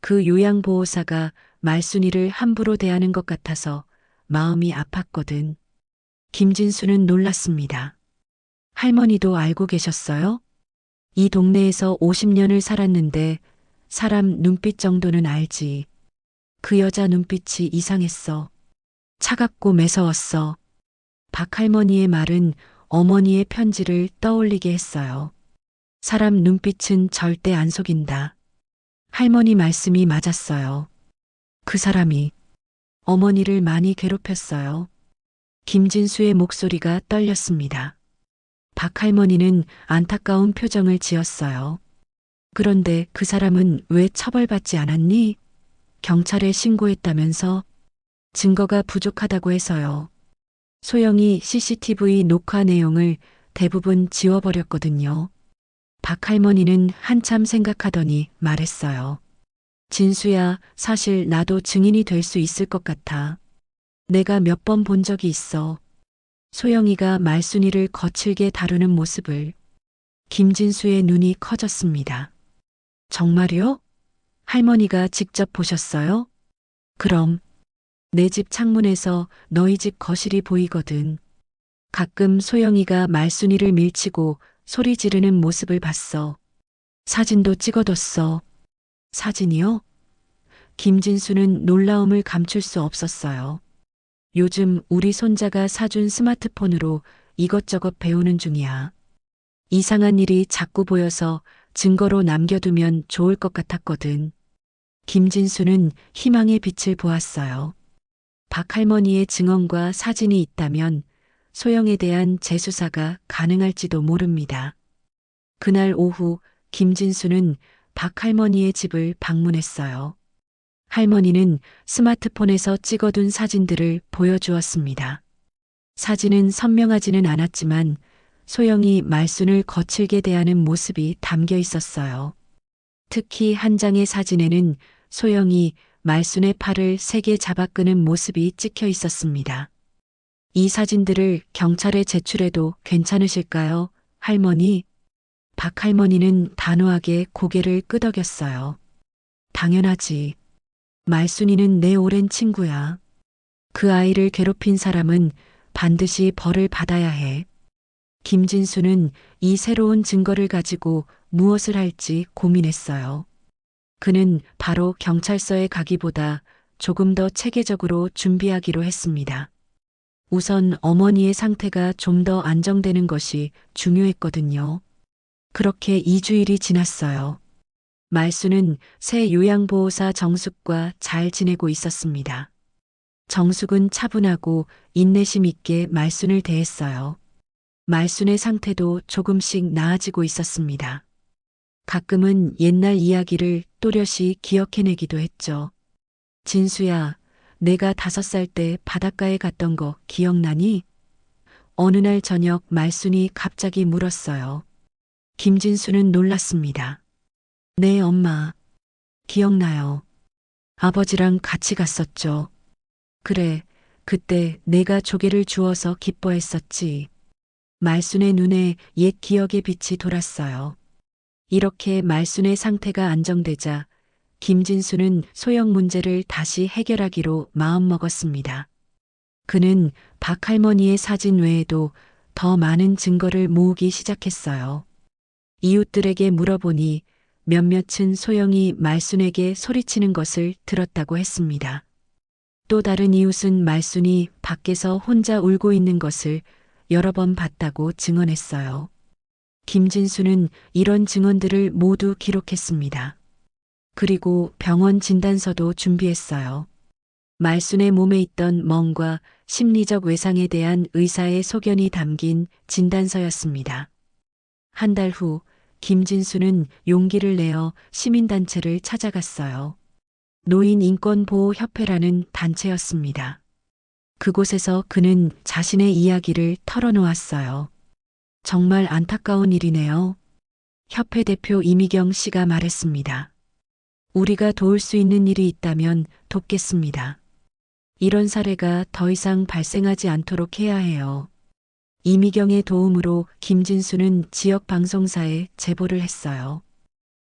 그 요양보호사가 말순이를 함부로 대하는 것 같아서 마음이 아팠거든. 김진수는 놀랐습니다. 할머니도 알고 계셨어요? 이 동네에서 50년을 살았는데 사람 눈빛 정도는 알지. 그 여자 눈빛이 이상했어. 차갑고 매서웠어. 박 할머니의 말은 어머니의 편지를 떠올리게 했어요. 사람 눈빛은 절대 안 속인다. 할머니 말씀이 맞았어요. 그 사람이 어머니를 많이 괴롭혔어요. 김진수의 목소리가 떨렸습니다. 박 할머니는 안타까운 표정을 지었어요. 그런데 그 사람은 왜 처벌받지 않았니? 경찰에 신고했다면서? 증거가 부족하다고 해서요. 소영이 CCTV 녹화 내용을 대부분 지워버렸거든요. 박 할머니는 한참 생각하더니 말했어요. 진수야, 사실 나도 증인이 될 수 있을 것 같아. 내가 몇 번 본 적이 있어. 소영이가 말순이를 거칠게 다루는 모습을. 김진수의 눈이 커졌습니다. 정말요? 할머니가 직접 보셨어요? 그럼 내 집 창문에서 너희 집 거실이 보이거든. 가끔 소영이가 말순이를 밀치고 소리 지르는 모습을 봤어. 사진도 찍어뒀어. 사진이요? 김진수는 놀라움을 감출 수 없었어요. 요즘 우리 손자가 사준 스마트폰으로 이것저것 배우는 중이야. 이상한 일이 자꾸 보여서 증거로 남겨두면 좋을 것 같았거든. 김진수는 희망의 빛을 보았어요. 박 할머니의 증언과 사진이 있다면 소영에 대한 재수사가 가능할지도 모릅니다. 그날 오후 김진수는 박 할머니의 집을 방문했어요. 할머니는 스마트폰에서 찍어둔 사진들을 보여주었습니다. 사진은 선명하지는 않았지만 소영이 말순을 거칠게 대하는 모습이 담겨 있었어요. 특히 한 장의 사진에는 소영이 말순의 팔을 세게 잡아끄는 모습이 찍혀 있었습니다. 이 사진들을 경찰에 제출해도 괜찮으실까요, 할머니? 박 할머니는 단호하게 고개를 끄덕였어요. 당연하지. 말순이는 내 오랜 친구야. 그 아이를 괴롭힌 사람은 반드시 벌을 받아야 해. 김진수는 이 새로운 증거를 가지고 무엇을 할지 고민했어요. 그는 바로 경찰서에 가기보다 조금 더 체계적으로 준비하기로 했습니다. 우선 어머니의 상태가 좀 더 안정되는 것이 중요했거든요. 그렇게 2주일이 지났어요. 말순은 새 요양보호사 정숙과 잘 지내고 있었습니다. 정숙은 차분하고 인내심 있게 말순을 대했어요. 말순의 상태도 조금씩 나아지고 있었습니다. 가끔은 옛날 이야기를 또렷이 기억해내기도 했죠. 진수야, 내가 5살 때 바닷가에 갔던 거 기억나니? 어느 날 저녁 말순이 갑자기 물었어요. 김진수는 놀랐습니다. 네, 엄마. 기억나요. 아버지랑 같이 갔었죠. 그래, 그때 내가 조개를 주워서 기뻐했었지. 말순의 눈에 옛 기억의 빛이 돌았어요. 이렇게 말순의 상태가 안정되자 김진수는 소영 문제를 다시 해결하기로 마음먹었습니다. 그는 박 할머니의 사진 외에도 더 많은 증거를 모으기 시작했어요. 이웃들에게 물어보니 몇몇은 소영이 말순에게 소리치는 것을 들었다고 했습니다. 또 다른 이웃은 말순이 밖에서 혼자 울고 있는 것을 여러 번 봤다고 증언했어요. 김진수는 이런 증언들을 모두 기록했습니다. 그리고 병원 진단서도 준비했어요. 말순의 몸에 있던 멍과 심리적 외상에 대한 의사의 소견이 담긴 진단서였습니다. 한 달 후 김진수는 용기를 내어 시민단체를 찾아갔어요. 노인인권보호협회라는 단체였습니다. 그곳에서 그는 자신의 이야기를 털어놓았어요. 정말 안타까운 일이네요. 협회 대표 이미경 씨가 말했습니다. 우리가 도울 수 있는 일이 있다면 돕겠습니다. 이런 사례가 더 이상 발생하지 않도록 해야 해요. 이미경의 도움으로 김진수는 지역 방송사에 제보를 했어요.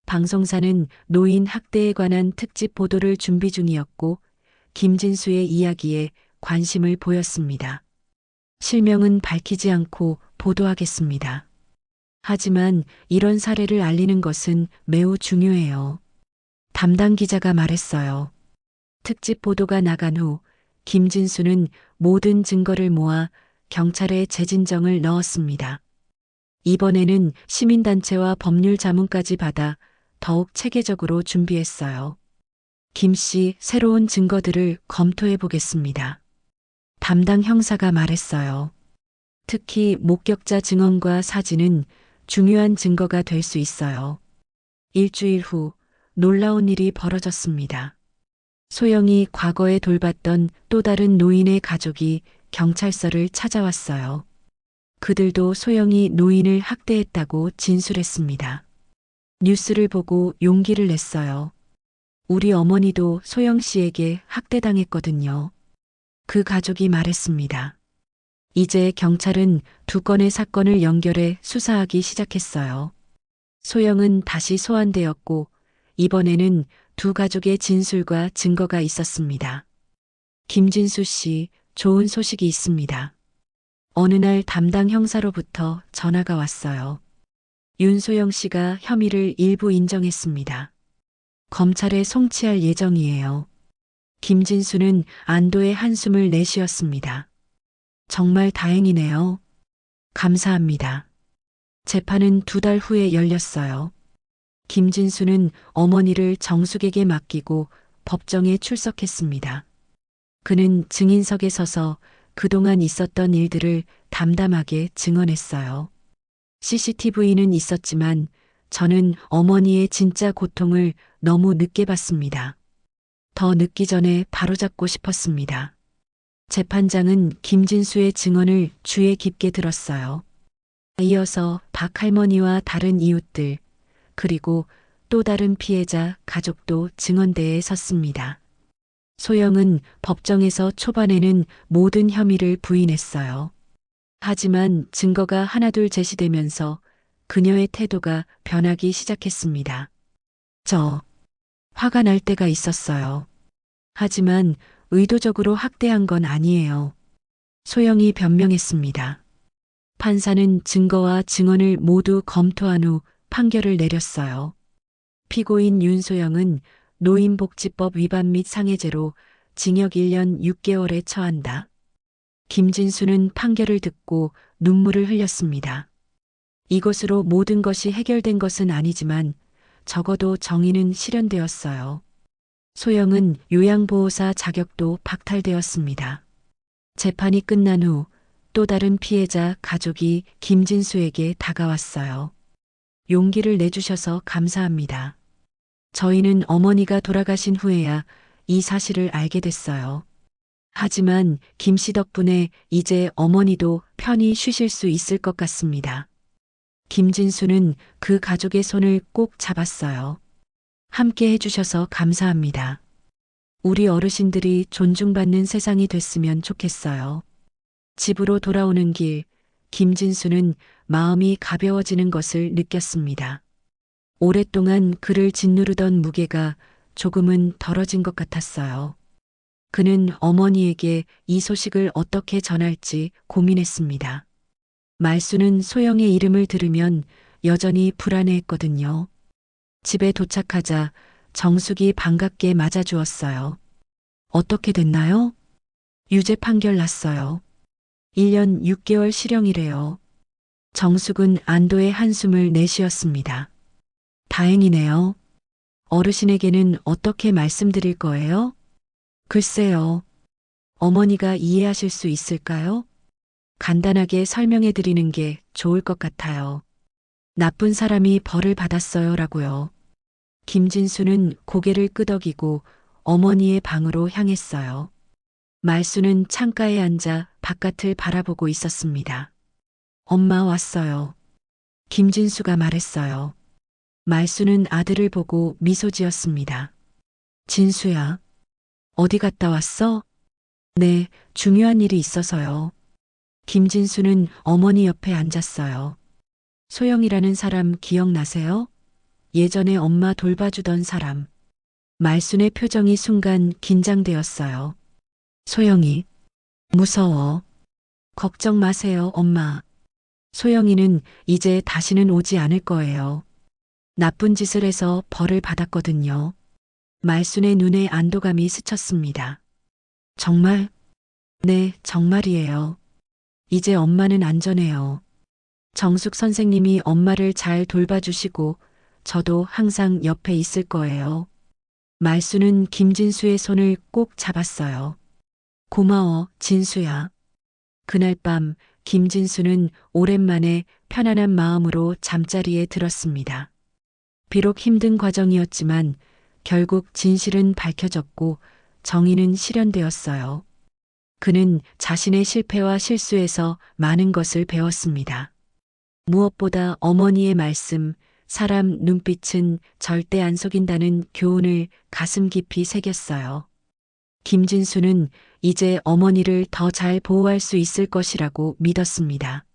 방송사는 노인 학대에 관한 특집 보도를 준비 중이었고 김진수의 이야기에 관심을 보였습니다. 실명은 밝히지 않고 보도하겠습니다. 하지만 이런 사례를 알리는 것은 매우 중요해요. 담당 기자가 말했어요. 특집 보도가 나간 후 김진수는 모든 증거를 모아 경찰에 재진정을 넣었습니다. 이번에는 시민단체와 법률 자문까지 받아 더욱 체계적으로 준비했어요. 김 씨, 새로운 증거들을 검토해 보겠습니다. 담당 형사가 말했어요. 특히 목격자 증언과 사진은 중요한 증거가 될 수 있어요. 일주일 후 놀라운 일이 벌어졌습니다. 소영이 과거에 돌봤던 또 다른 노인의 가족이 경찰서를 찾아왔어요. 그들도 소영이 노인을 학대했다고 진술했습니다. 뉴스를 보고 용기를 냈어요. 우리 어머니도 소영 씨에게 학대당했거든요. 그 가족이 말했습니다. 이제 경찰은 두 건의 사건을 연결해 수사하기 시작했어요. 소영은 다시 소환되었고 이번에는 두 가족의 진술과 증거가 있었습니다. 김진수 씨, 좋은 소식이 있습니다. 어느 날 담당 형사로부터 전화가 왔어요. 윤소영 씨가 혐의를 일부 인정했습니다. 검찰에 송치할 예정이에요. 김진수는 안도의 한숨을 내쉬었습니다. 정말 다행이네요. 감사합니다. 재판은 2달 후에 열렸어요. 김진수는 어머니를 정숙에게 맡기고 법정에 출석했습니다. 그는 증인석에 서서 그동안 있었던 일들을 담담하게 증언했어요. CCTV는 있었지만 저는 어머니의 진짜 고통을 너무 늦게 봤습니다. 더 늦기 전에 바로잡고 싶었습니다. 재판장은 김진수의 증언을 주의 깊게 들었어요. 이어서 박 할머니와 다른 이웃들, 그리고 또 다른 피해자 가족도 증언대에 섰습니다. 소영은 법정에서 초반에는 모든 혐의를 부인했어요. 하지만 증거가 하나둘 제시되면서 그녀의 태도가 변하기 시작했습니다. 화가 날 때가 있었어요. 하지만 의도적으로 학대한 건 아니에요. 소영이 변명했습니다. 판사는 증거와 증언을 모두 검토한 후 판결을 내렸어요. 피고인 윤소영은 노인복지법 위반 및 상해죄로 징역 1년 6개월에 처한다. 김진수는 판결을 듣고 눈물을 흘렸습니다. 이것으로 모든 것이 해결된 것은 아니지만 적어도 정의는 실현되었어요. 소영은 요양보호사 자격도 박탈되었습니다. 재판이 끝난 후 또 다른 피해자 가족이 김진수에게 다가왔어요. 용기를 내주셔서 감사합니다. 저희는 어머니가 돌아가신 후에야 이 사실을 알게 됐어요. 하지만 김 씨 덕분에 이제 어머니도 편히 쉬실 수 있을 것 같습니다. 김진수는 그 가족의 손을 꼭 잡았어요. 함께 해주셔서 감사합니다. 우리 어르신들이 존중받는 세상이 됐으면 좋겠어요. 집으로 돌아오는 길, 김진수는 마음이 가벼워지는 것을 느꼈습니다. 오랫동안 그를 짓누르던 무게가 조금은 덜어진 것 같았어요. 그는 어머니에게 이 소식을 어떻게 전할지 고민했습니다. 말수는 소영의 이름을 들으면 여전히 불안해했거든요. 집에 도착하자 정숙이 반갑게 맞아주었어요. 어떻게 됐나요? 유죄 판결 났어요. 1년 6개월 실형이래요. 정숙은 안도의 한숨을 내쉬었습니다. 다행이네요. 어르신에게는 어떻게 말씀드릴 거예요? 글쎄요. 어머니가 이해하실 수 있을까요? 간단하게 설명해 드리는 게 좋을 것 같아요. 나쁜 사람이 벌을 받았어요 라고요. 김진수는 고개를 끄덕이고 어머니의 방으로 향했어요. 말수는 창가에 앉아 바깥을 바라보고 있었습니다. 엄마 왔어요. 김진수가 말했어요. 말수는 아들을 보고 미소 지었습니다. 진수야, 어디 갔다 왔어? 네, 중요한 일이 있어서요. 김진수는 어머니 옆에 앉았어요. 소영이라는 사람 기억나세요? 예전에 엄마 돌봐주던 사람. 말순의 표정이 순간 긴장되었어요. 소영이, 무서워. 걱정 마세요, 엄마. 소영이는 이제 다시는 오지 않을 거예요. 나쁜 짓을 해서 벌을 받았거든요. 말순의 눈에 안도감이 스쳤습니다. 정말? 네, 정말이에요. 이제 엄마는 안전해요. 정숙 선생님이 엄마를 잘 돌봐주시고 저도 항상 옆에 있을 거예요. 말수는 김진수의 손을 꼭 잡았어요. 고마워, 진수야. 그날 밤 김진수는 오랜만에 편안한 마음으로 잠자리에 들었습니다. 비록 힘든 과정이었지만 결국 진실은 밝혀졌고 정의는 실현되었어요. 그는 자신의 실패와 실수에서 많은 것을 배웠습니다. 무엇보다 어머니의 말씀, 사람 눈빛은 절대 안 속인다는 교훈을 가슴 깊이 새겼어요. 김진수는 이제 어머니를 더 잘 보호할 수 있을 것이라고 믿었습니다.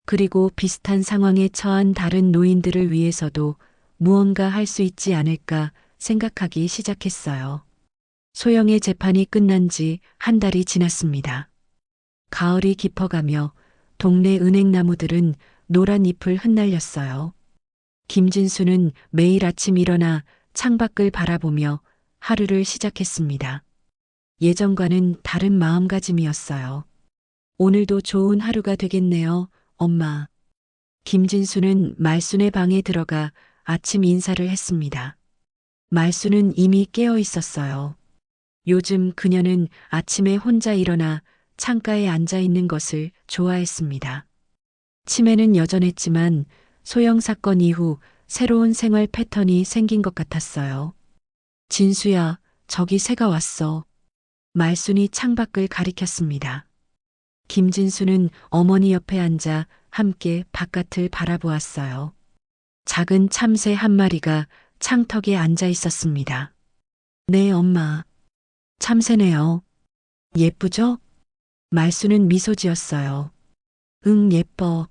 그리고 비슷한 상황에 처한 다른 노인들을 위해서도 무언가 할 수 있지 않을까 생각하기 시작했어요. 소영의 재판이 끝난 지 한 달이 지났습니다. 가을이 깊어가며 동네 은행나무들은 노란 잎을 흩날렸어요. 김진수는 매일 아침 일어나 창밖을 바라보며 하루를 시작했습니다. 예전과는 다른 마음가짐이었어요. 오늘도 좋은 하루가 되겠네요, 엄마. 김진수는 말순의 방에 들어가 아침 인사를 했습니다. 말순은 이미 깨어 있었어요. 요즘 그녀는 아침에 혼자 일어나 창가에 앉아 있는 것을 좋아했습니다. 치매는 여전했지만 소영 사건 이후 새로운 생활 패턴이 생긴 것 같았어요. 진수야, 저기 새가 왔어. 말순이 창밖을 가리켰습니다. 김진수는 어머니 옆에 앉아 함께 바깥을 바라보았어요. 작은 참새 한 마리가 창턱에 앉아 있었습니다. 네, 엄마. 참새네요. 예쁘죠? 말순은 미소 지었어요. 응, 예뻐.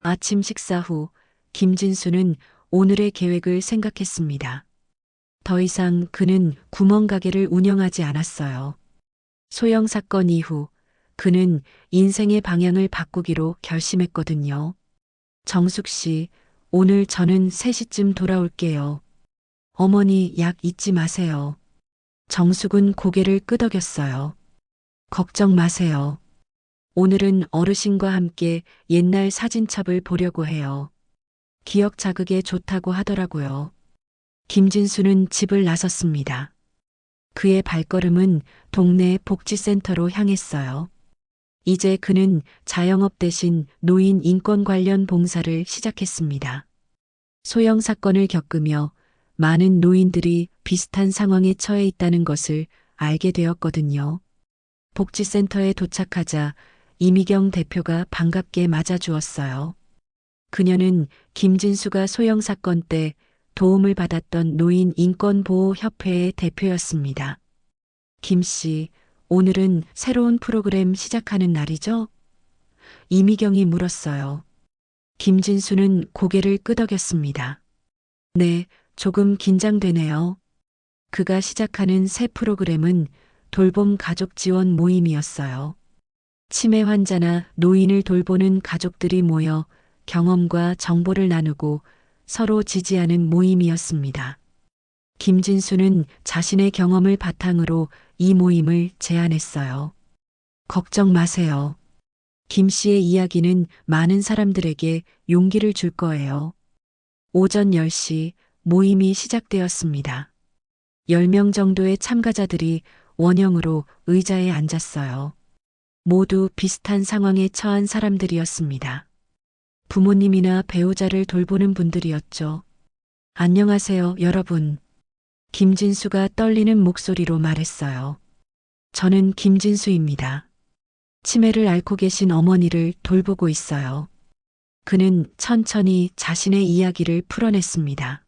아침 식사 후 김진수는 오늘의 계획을 생각했습니다. 더 이상 그는 구멍가게를 운영하지 않았어요. 소영 사건 이후 그는 인생의 방향을 바꾸기로 결심했거든요. 정숙 씨, 오늘 저는 3시쯤 돌아올게요. 어머니 약 잊지 마세요. 정숙은 고개를 끄덕였어요. 걱정 마세요. 오늘은 어르신과 함께 옛날 사진첩을 보려고 해요. 기억 자극에 좋다고 하더라고요. 김진수는 집을 나섰습니다. 그의 발걸음은 동네 복지센터로 향했어요. 이제 그는 자영업 대신 노인 인권 관련 봉사를 시작했습니다. 소형 사건을 겪으며 많은 노인들이 비슷한 상황에 처해 있다는 것을 알게 되었거든요. 복지센터에 도착하자 이미경 대표가 반갑게 맞아주었어요. 그녀는 김진수가 소형 사건 때 도움을 받았던 노인 인권보호협회의 대표였습니다. 김 씨, 오늘은 새로운 프로그램 시작하는 날이죠? 이미경이 물었어요. 김진수는 고개를 끄덕였습니다. 네, 조금 긴장되네요. 그가 시작하는 새 프로그램은 돌봄 가족 지원 모임이었어요. 치매 환자나 노인을 돌보는 가족들이 모여 경험과 정보를 나누고 서로 지지하는 모임이었습니다. 김진수는 자신의 경험을 바탕으로 이 모임을 제안했어요. 걱정 마세요. 김 씨의 이야기는 많은 사람들에게 용기를 줄 거예요. 오전 10시 모임이 시작되었습니다. 10명 정도의 참가자들이 원형으로 의자에 앉았어요. 모두 비슷한 상황에 처한 사람들이었습니다. 부모님이나 배우자를 돌보는 분들이었죠. 안녕하세요, 여러분. 김진수가 떨리는 목소리로 말했어요. 저는 김진수입니다. 치매를 앓고 계신 어머니를 돌보고 있어요. 그는 천천히 자신의 이야기를 풀어냈습니다.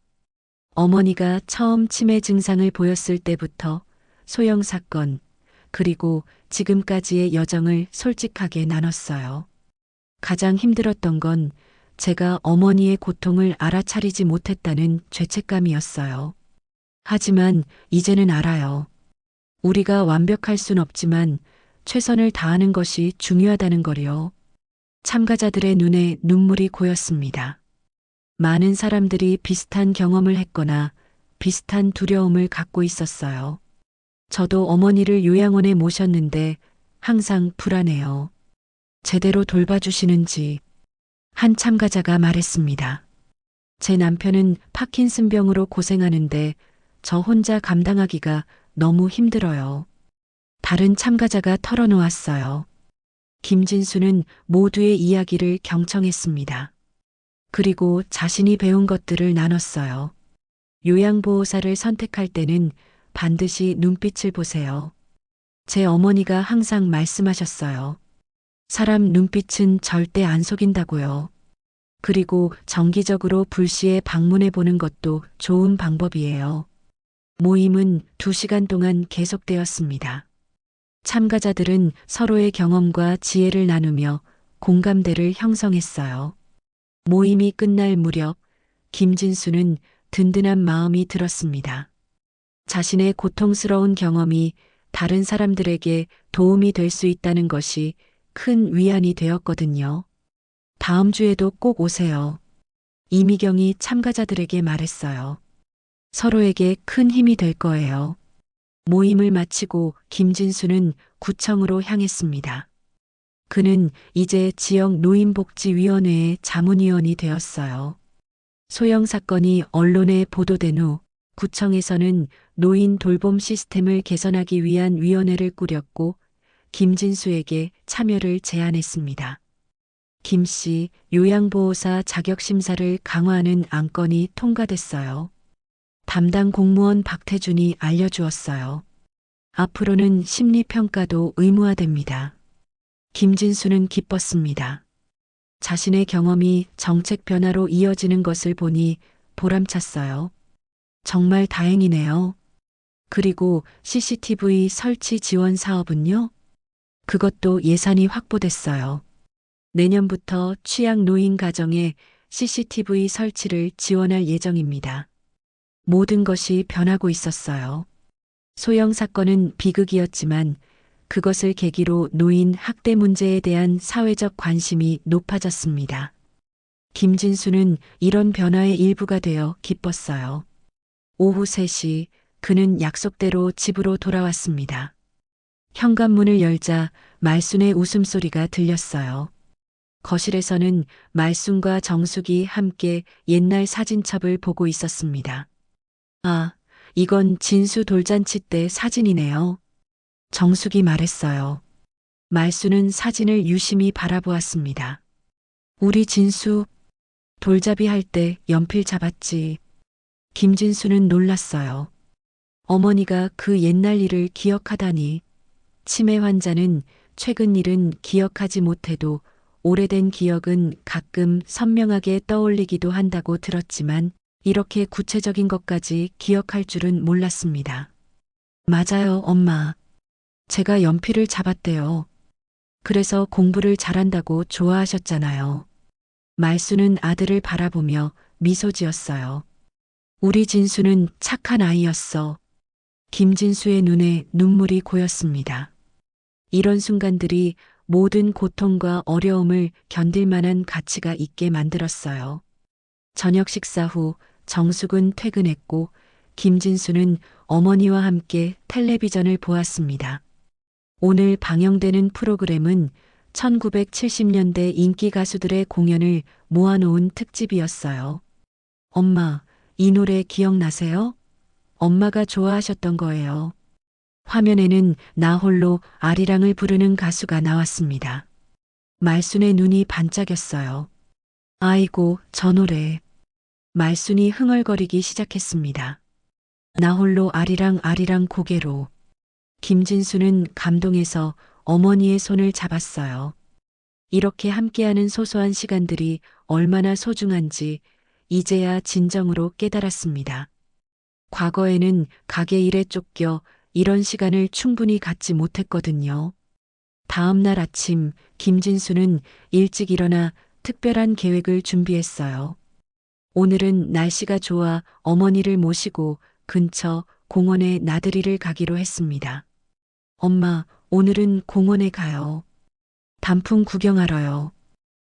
어머니가 처음 치매 증상을 보였을 때부터 소영 사건, 그리고 지금까지의 여정을 솔직하게 나눴어요. 가장 힘들었던 건 제가 어머니의 고통을 알아차리지 못했다는 죄책감이었어요. 하지만 이제는 알아요. 우리가 완벽할 순 없지만 최선을 다하는 것이 중요하다는 거요. 참가자들의 눈에 눈물이 고였습니다. 많은 사람들이 비슷한 경험을 했거나 비슷한 두려움을 갖고 있었어요. 저도 어머니를 요양원에 모셨는데 항상 불안해요. 제대로 돌봐주시는지. 한 참가자가 말했습니다. 제 남편은 파킨슨병으로 고생하는데 저 혼자 감당하기가 너무 힘들어요. 다른 참가자가 털어놓았어요. 김진수는 모두의 이야기를 경청했습니다. 그리고 자신이 배운 것들을 나눴어요. 요양보호사를 선택할 때는 반드시 눈빛을 보세요. 제 어머니가 항상 말씀하셨어요. 사람 눈빛은 절대 안 속인다고요. 그리고 정기적으로 불시에 방문해 보는 것도 좋은 방법이에요. 모임은 2시간 동안 계속되었습니다. 참가자들은 서로의 경험과 지혜를 나누며 공감대를 형성했어요. 모임이 끝날 무렵 김진수는 든든한 마음이 들었습니다. 자신의 고통스러운 경험이 다른 사람들에게 도움이 될 수 있다는 것이 큰 위안이 되었거든요. 다음 주에도 꼭 오세요. 이미경이 참가자들에게 말했어요. 서로에게 큰 힘이 될 거예요. 모임을 마치고 김진수는 구청으로 향했습니다. 그는 이제 지역 노인복지위원회의 자문위원이 되었어요. 소영 사건이 언론에 보도된 후 구청에서는 노인 돌봄 시스템을 개선하기 위한 위원회를 꾸렸고 김진수에게 참여를 제안했습니다. 김 씨 요양보호사 자격심사를 강화하는 안건이 통과됐어요. 담당 공무원 박태준이 알려주었어요. 앞으로는 심리평가도 의무화됩니다. 김진수는 기뻤습니다. 자신의 경험이 정책 변화로 이어지는 것을 보니 보람찼어요. 정말 다행이네요. 그리고 CCTV 설치 지원 사업은요? 그것도 예산이 확보됐어요. 내년부터 취약 노인 가정에 CCTV 설치를 지원할 예정입니다. 모든 것이 변하고 있었어요. 소영 사건은 비극이었지만 그것을 계기로 노인 학대 문제에 대한 사회적 관심이 높아졌습니다. 김진수는 이런 변화의 일부가 되어 기뻤어요. 오후 3시 그는 약속대로 집으로 돌아왔습니다. 현관문을 열자 말순의 웃음소리가 들렸어요. 거실에서는 말순과 정숙이 함께 옛날 사진첩을 보고 있었습니다. 아, 이건 진수 돌잔치 때 사진이네요. 정숙이 말했어요. 말순은 사진을 유심히 바라보았습니다. 우리 진수 돌잡이 할 때 연필 잡았지. 김진수는 놀랐어요. 어머니가 그 옛날 일을 기억하다니. 치매 환자는 최근 일은 기억하지 못해도 오래된 기억은 가끔 선명하게 떠올리기도 한다고 들었지만 이렇게 구체적인 것까지 기억할 줄은 몰랐습니다. 맞아요, 엄마. 제가 연필을 잡았대요. 그래서 공부를 잘한다고 좋아하셨잖아요. 말수는 아들을 바라보며 미소 지었어요. 우리 진수는 착한 아이였어. 김진수의 눈에 눈물이 고였습니다. 이런 순간들이 모든 고통과 어려움을 견딜 만한 가치가 있게 만들었어요. 저녁 식사 후 정숙은 퇴근했고 김진수는 어머니와 함께 텔레비전을 보았습니다. 오늘 방영되는 프로그램은 1970년대 인기 가수들의 공연을 모아놓은 특집이었어요. 엄마, 이 노래 기억나세요? 엄마가 좋아하셨던 거예요. 화면에는 나 홀로 아리랑을 부르는 가수가 나왔습니다. 말순의 눈이 반짝였어요. 아이고, 저 노래. 말순이 흥얼거리기 시작했습니다. 나 홀로 아리랑 아리랑 고개로. 김진수는 감동해서 어머니의 손을 잡았어요. 이렇게 함께하는 소소한 시간들이 얼마나 소중한지 이제야 진정으로 깨달았습니다. 과거에는 가게 일에 쫓겨 이런 시간을 충분히 갖지 못했거든요. 다음 날 아침 김진수는 일찍 일어나 특별한 계획을 준비했어요. 오늘은 날씨가 좋아 어머니를 모시고 근처 공원에 나들이를 가기로 했습니다. 엄마, 오늘은 공원에 가요. 단풍 구경하러요.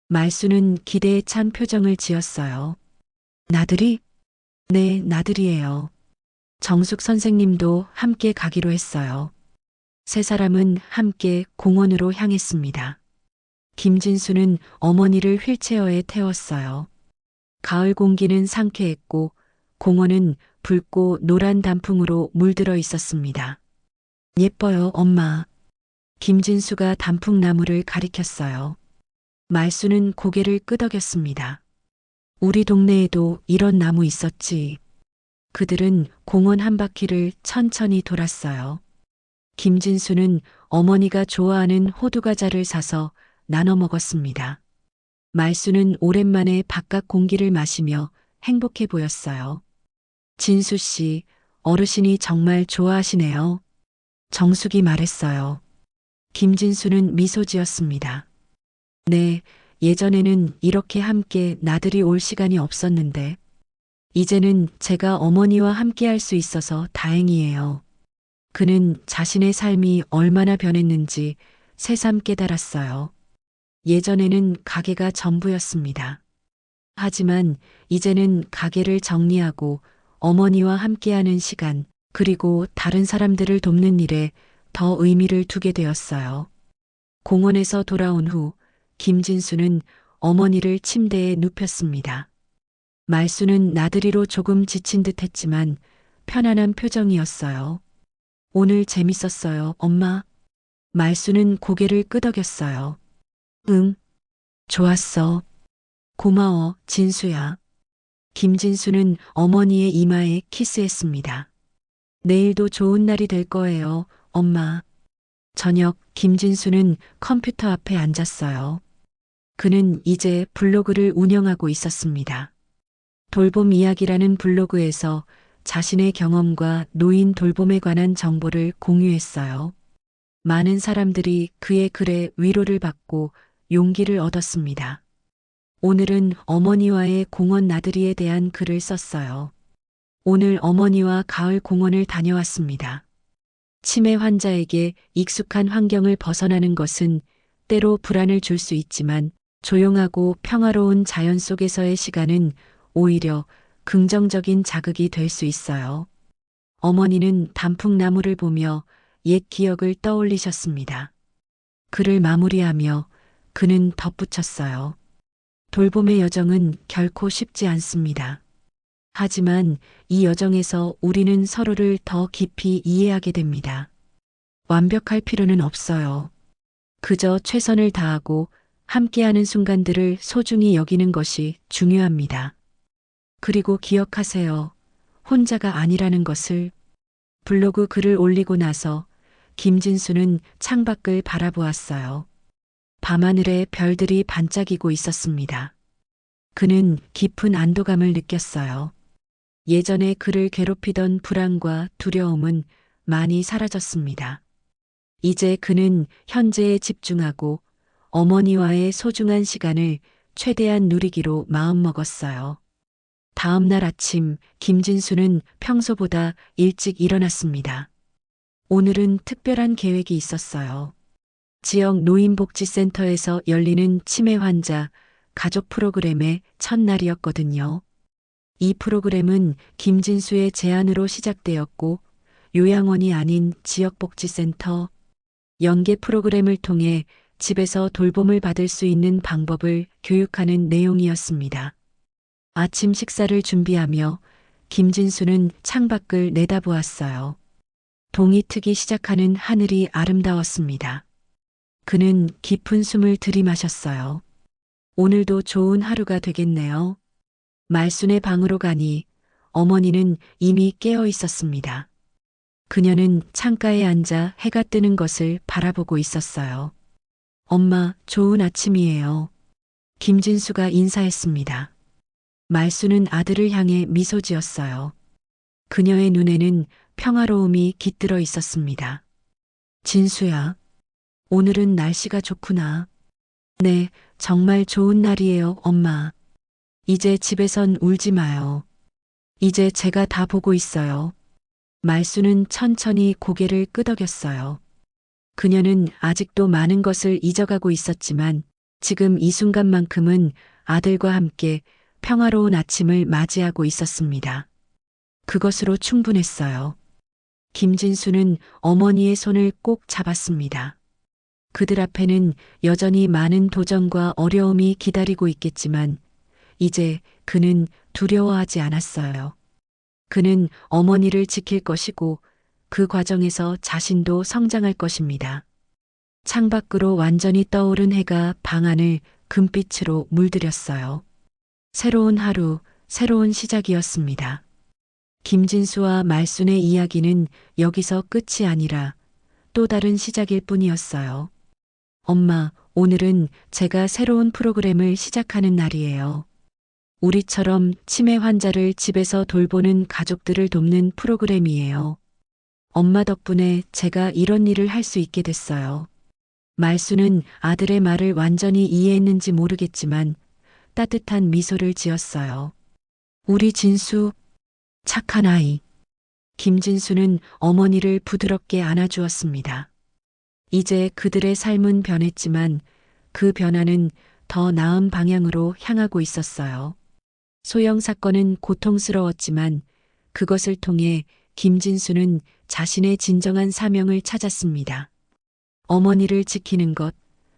말수는 기대에 찬 표정을 지었어요. 나들이? 네, 나들이에요. 정숙 선생님도 함께 가기로 했어요. 세 사람은 함께 공원으로 향했습니다. 김진수는 어머니를 휠체어에 태웠어요. 가을 공기는 상쾌했고 공원은 붉고 노란 단풍으로 물들어 있었습니다. 예뻐요, 엄마. 김진수가 단풍나무를 가리켰어요. 말수는 고개를 끄덕였습니다. 우리 동네에도 이런 나무 있었지. 그들은 공원 한 바퀴를 천천히 돌았어요. 김진수는 어머니가 좋아하는 호두과자를 사서 나눠 먹었습니다. 말수는 오랜만에 바깥 공기를 마시며 행복해 보였어요. 진수 씨, 어르신이 정말 좋아하시네요. 정숙이 말했어요. 김진수는 미소 지었습니다. 네, 예전에는 이렇게 함께 나들이 올 시간이 없었는데, 이제는 제가 어머니와 함께 할 수 있어서 다행이에요. 그는 자신의 삶이 얼마나 변했는지 새삼 깨달았어요. 예전에는 가게가 전부였습니다. 하지만 이제는 가게를 정리하고 어머니와 함께하는 시간, 그리고 다른 사람들을 돕는 일에 더 의미를 두게 되었어요. 공원에서 돌아온 후 김진수는 어머니를 침대에 눕혔습니다. 말수는 나들이로 조금 지친 듯 했지만 편안한 표정이었어요. 오늘 재밌었어요, 엄마. 말수는 고개를 끄덕였어요. 응, 좋았어. 고마워, 진수야. 김진수는 어머니의 이마에 키스했습니다. 내일도 좋은 날이 될 거예요, 엄마. 저녁 김진수는 컴퓨터 앞에 앉았어요. 그는 이제 블로그를 운영하고 있었습니다. 돌봄 이야기라는 블로그에서 자신의 경험과 노인 돌봄에 관한 정보를 공유했어요. 많은 사람들이 그의 글에 위로를 받고 용기를 얻었습니다. 오늘은 어머니와의 공원 나들이에 대한 글을 썼어요. 오늘 어머니와 가을 공원을 다녀왔습니다. 치매 환자에게 익숙한 환경을 벗어나는 것은 때로 불안을 줄 수 있지만 조용하고 평화로운 자연 속에서의 시간은 오히려 긍정적인 자극이 될 수 있어요. 어머니는 단풍나무를 보며 옛 기억을 떠올리셨습니다. 글을 마무리하며 그는 덧붙였어요. 돌봄의 여정은 결코 쉽지 않습니다. 하지만 이 여정에서 우리는 서로를 더 깊이 이해하게 됩니다. 완벽할 필요는 없어요. 그저 최선을 다하고 함께하는 순간들을 소중히 여기는 것이 중요합니다. 그리고 기억하세요. 혼자가 아니라는 것을. 블로그 글을 올리고 나서 김진수는 창밖을 바라보았어요. 밤하늘에 별들이 반짝이고 있었습니다. 그는 깊은 안도감을 느꼈어요. 예전에 그를 괴롭히던 불안과 두려움은 많이 사라졌습니다. 이제 그는 현재에 집중하고 어머니와의 소중한 시간을 최대한 누리기로 마음먹었어요. 다음 날 아침 김진수는 평소보다 일찍 일어났습니다. 오늘은 특별한 계획이 있었어요. 지역 노인복지센터에서 열리는 치매 환자 가족 프로그램의 첫날이었거든요. 이 프로그램은 김진수의 제안으로 시작되었고 요양원이 아닌 지역복지센터 연계 프로그램을 통해 집에서 돌봄을 받을 수 있는 방법을 교육하는 내용이었습니다. 아침 식사를 준비하며 김진수는 창밖을 내다보았어요. 동이 트기 시작하는 하늘이 아름다웠습니다. 그는 깊은 숨을 들이마셨어요. 오늘도 좋은 하루가 되겠네요. 말순의 방으로 가니 어머니는 이미 깨어 있었습니다. 그녀는 창가에 앉아 해가 뜨는 것을 바라보고 있었어요. 엄마, 좋은 아침이에요. 김진수가 인사했습니다. 말수는 아들을 향해 미소 지었어요. 그녀의 눈에는 평화로움이 깃들어 있었습니다. 진수야, 오늘은 날씨가 좋구나. 네, 정말 좋은 날이에요, 엄마. 이제 집에선 울지 마요. 이제 제가 다 보고 있어요. 말수는 천천히 고개를 끄덕였어요. 그녀는 아직도 많은 것을 잊어가고 있었지만 지금 이 순간만큼은 아들과 함께 평화로운 아침을 맞이하고 있었습니다. 그것으로 충분했어요. 김진수는 어머니의 손을 꼭 잡았습니다. 그들 앞에는 여전히 많은 도전과 어려움이 기다리고 있겠지만 이제 그는 두려워하지 않았어요. 그는 어머니를 지킬 것이고 그 과정에서 자신도 성장할 것입니다. 창밖으로 완전히 떠오른 해가 방 안을 금빛으로 물들였어요. 새로운 하루, 새로운 시작이었습니다. 김진수와 말순의 이야기는 여기서 끝이 아니라 또 다른 시작일 뿐이었어요. 엄마, 오늘은 제가 새로운 프로그램을 시작하는 날이에요. 우리처럼 치매 환자를 집에서 돌보는 가족들을 돕는 프로그램이에요. 엄마 덕분에 제가 이런 일을 할 수 있게 됐어요. 말수는 아들의 말을 완전히 이해했는지 모르겠지만 따뜻한 미소를 지었어요. 우리 진수, 착한 아이. 김진수는 어머니를 부드럽게 안아주었습니다. 이제 그들의 삶은 변했지만 그 변화는 더 나은 방향으로 향하고 있었어요. 소영 사건은 고통스러웠지만 그것을 통해 김진수는 자신의 진정한 사명을 찾았습니다. 어머니를 지키는 것,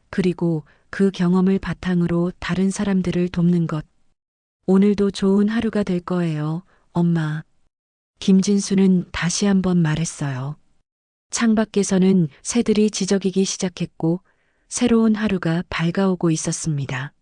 그리고 그 경험을 바탕으로 다른 사람들을 돕는 것. 오늘도 좋은 하루가 될 거예요, 엄마. 김진수는 다시 한번 말했어요. 창밖에서는 새들이 지저귀기 시작했고 새로운 하루가 밝아오고 있었습니다.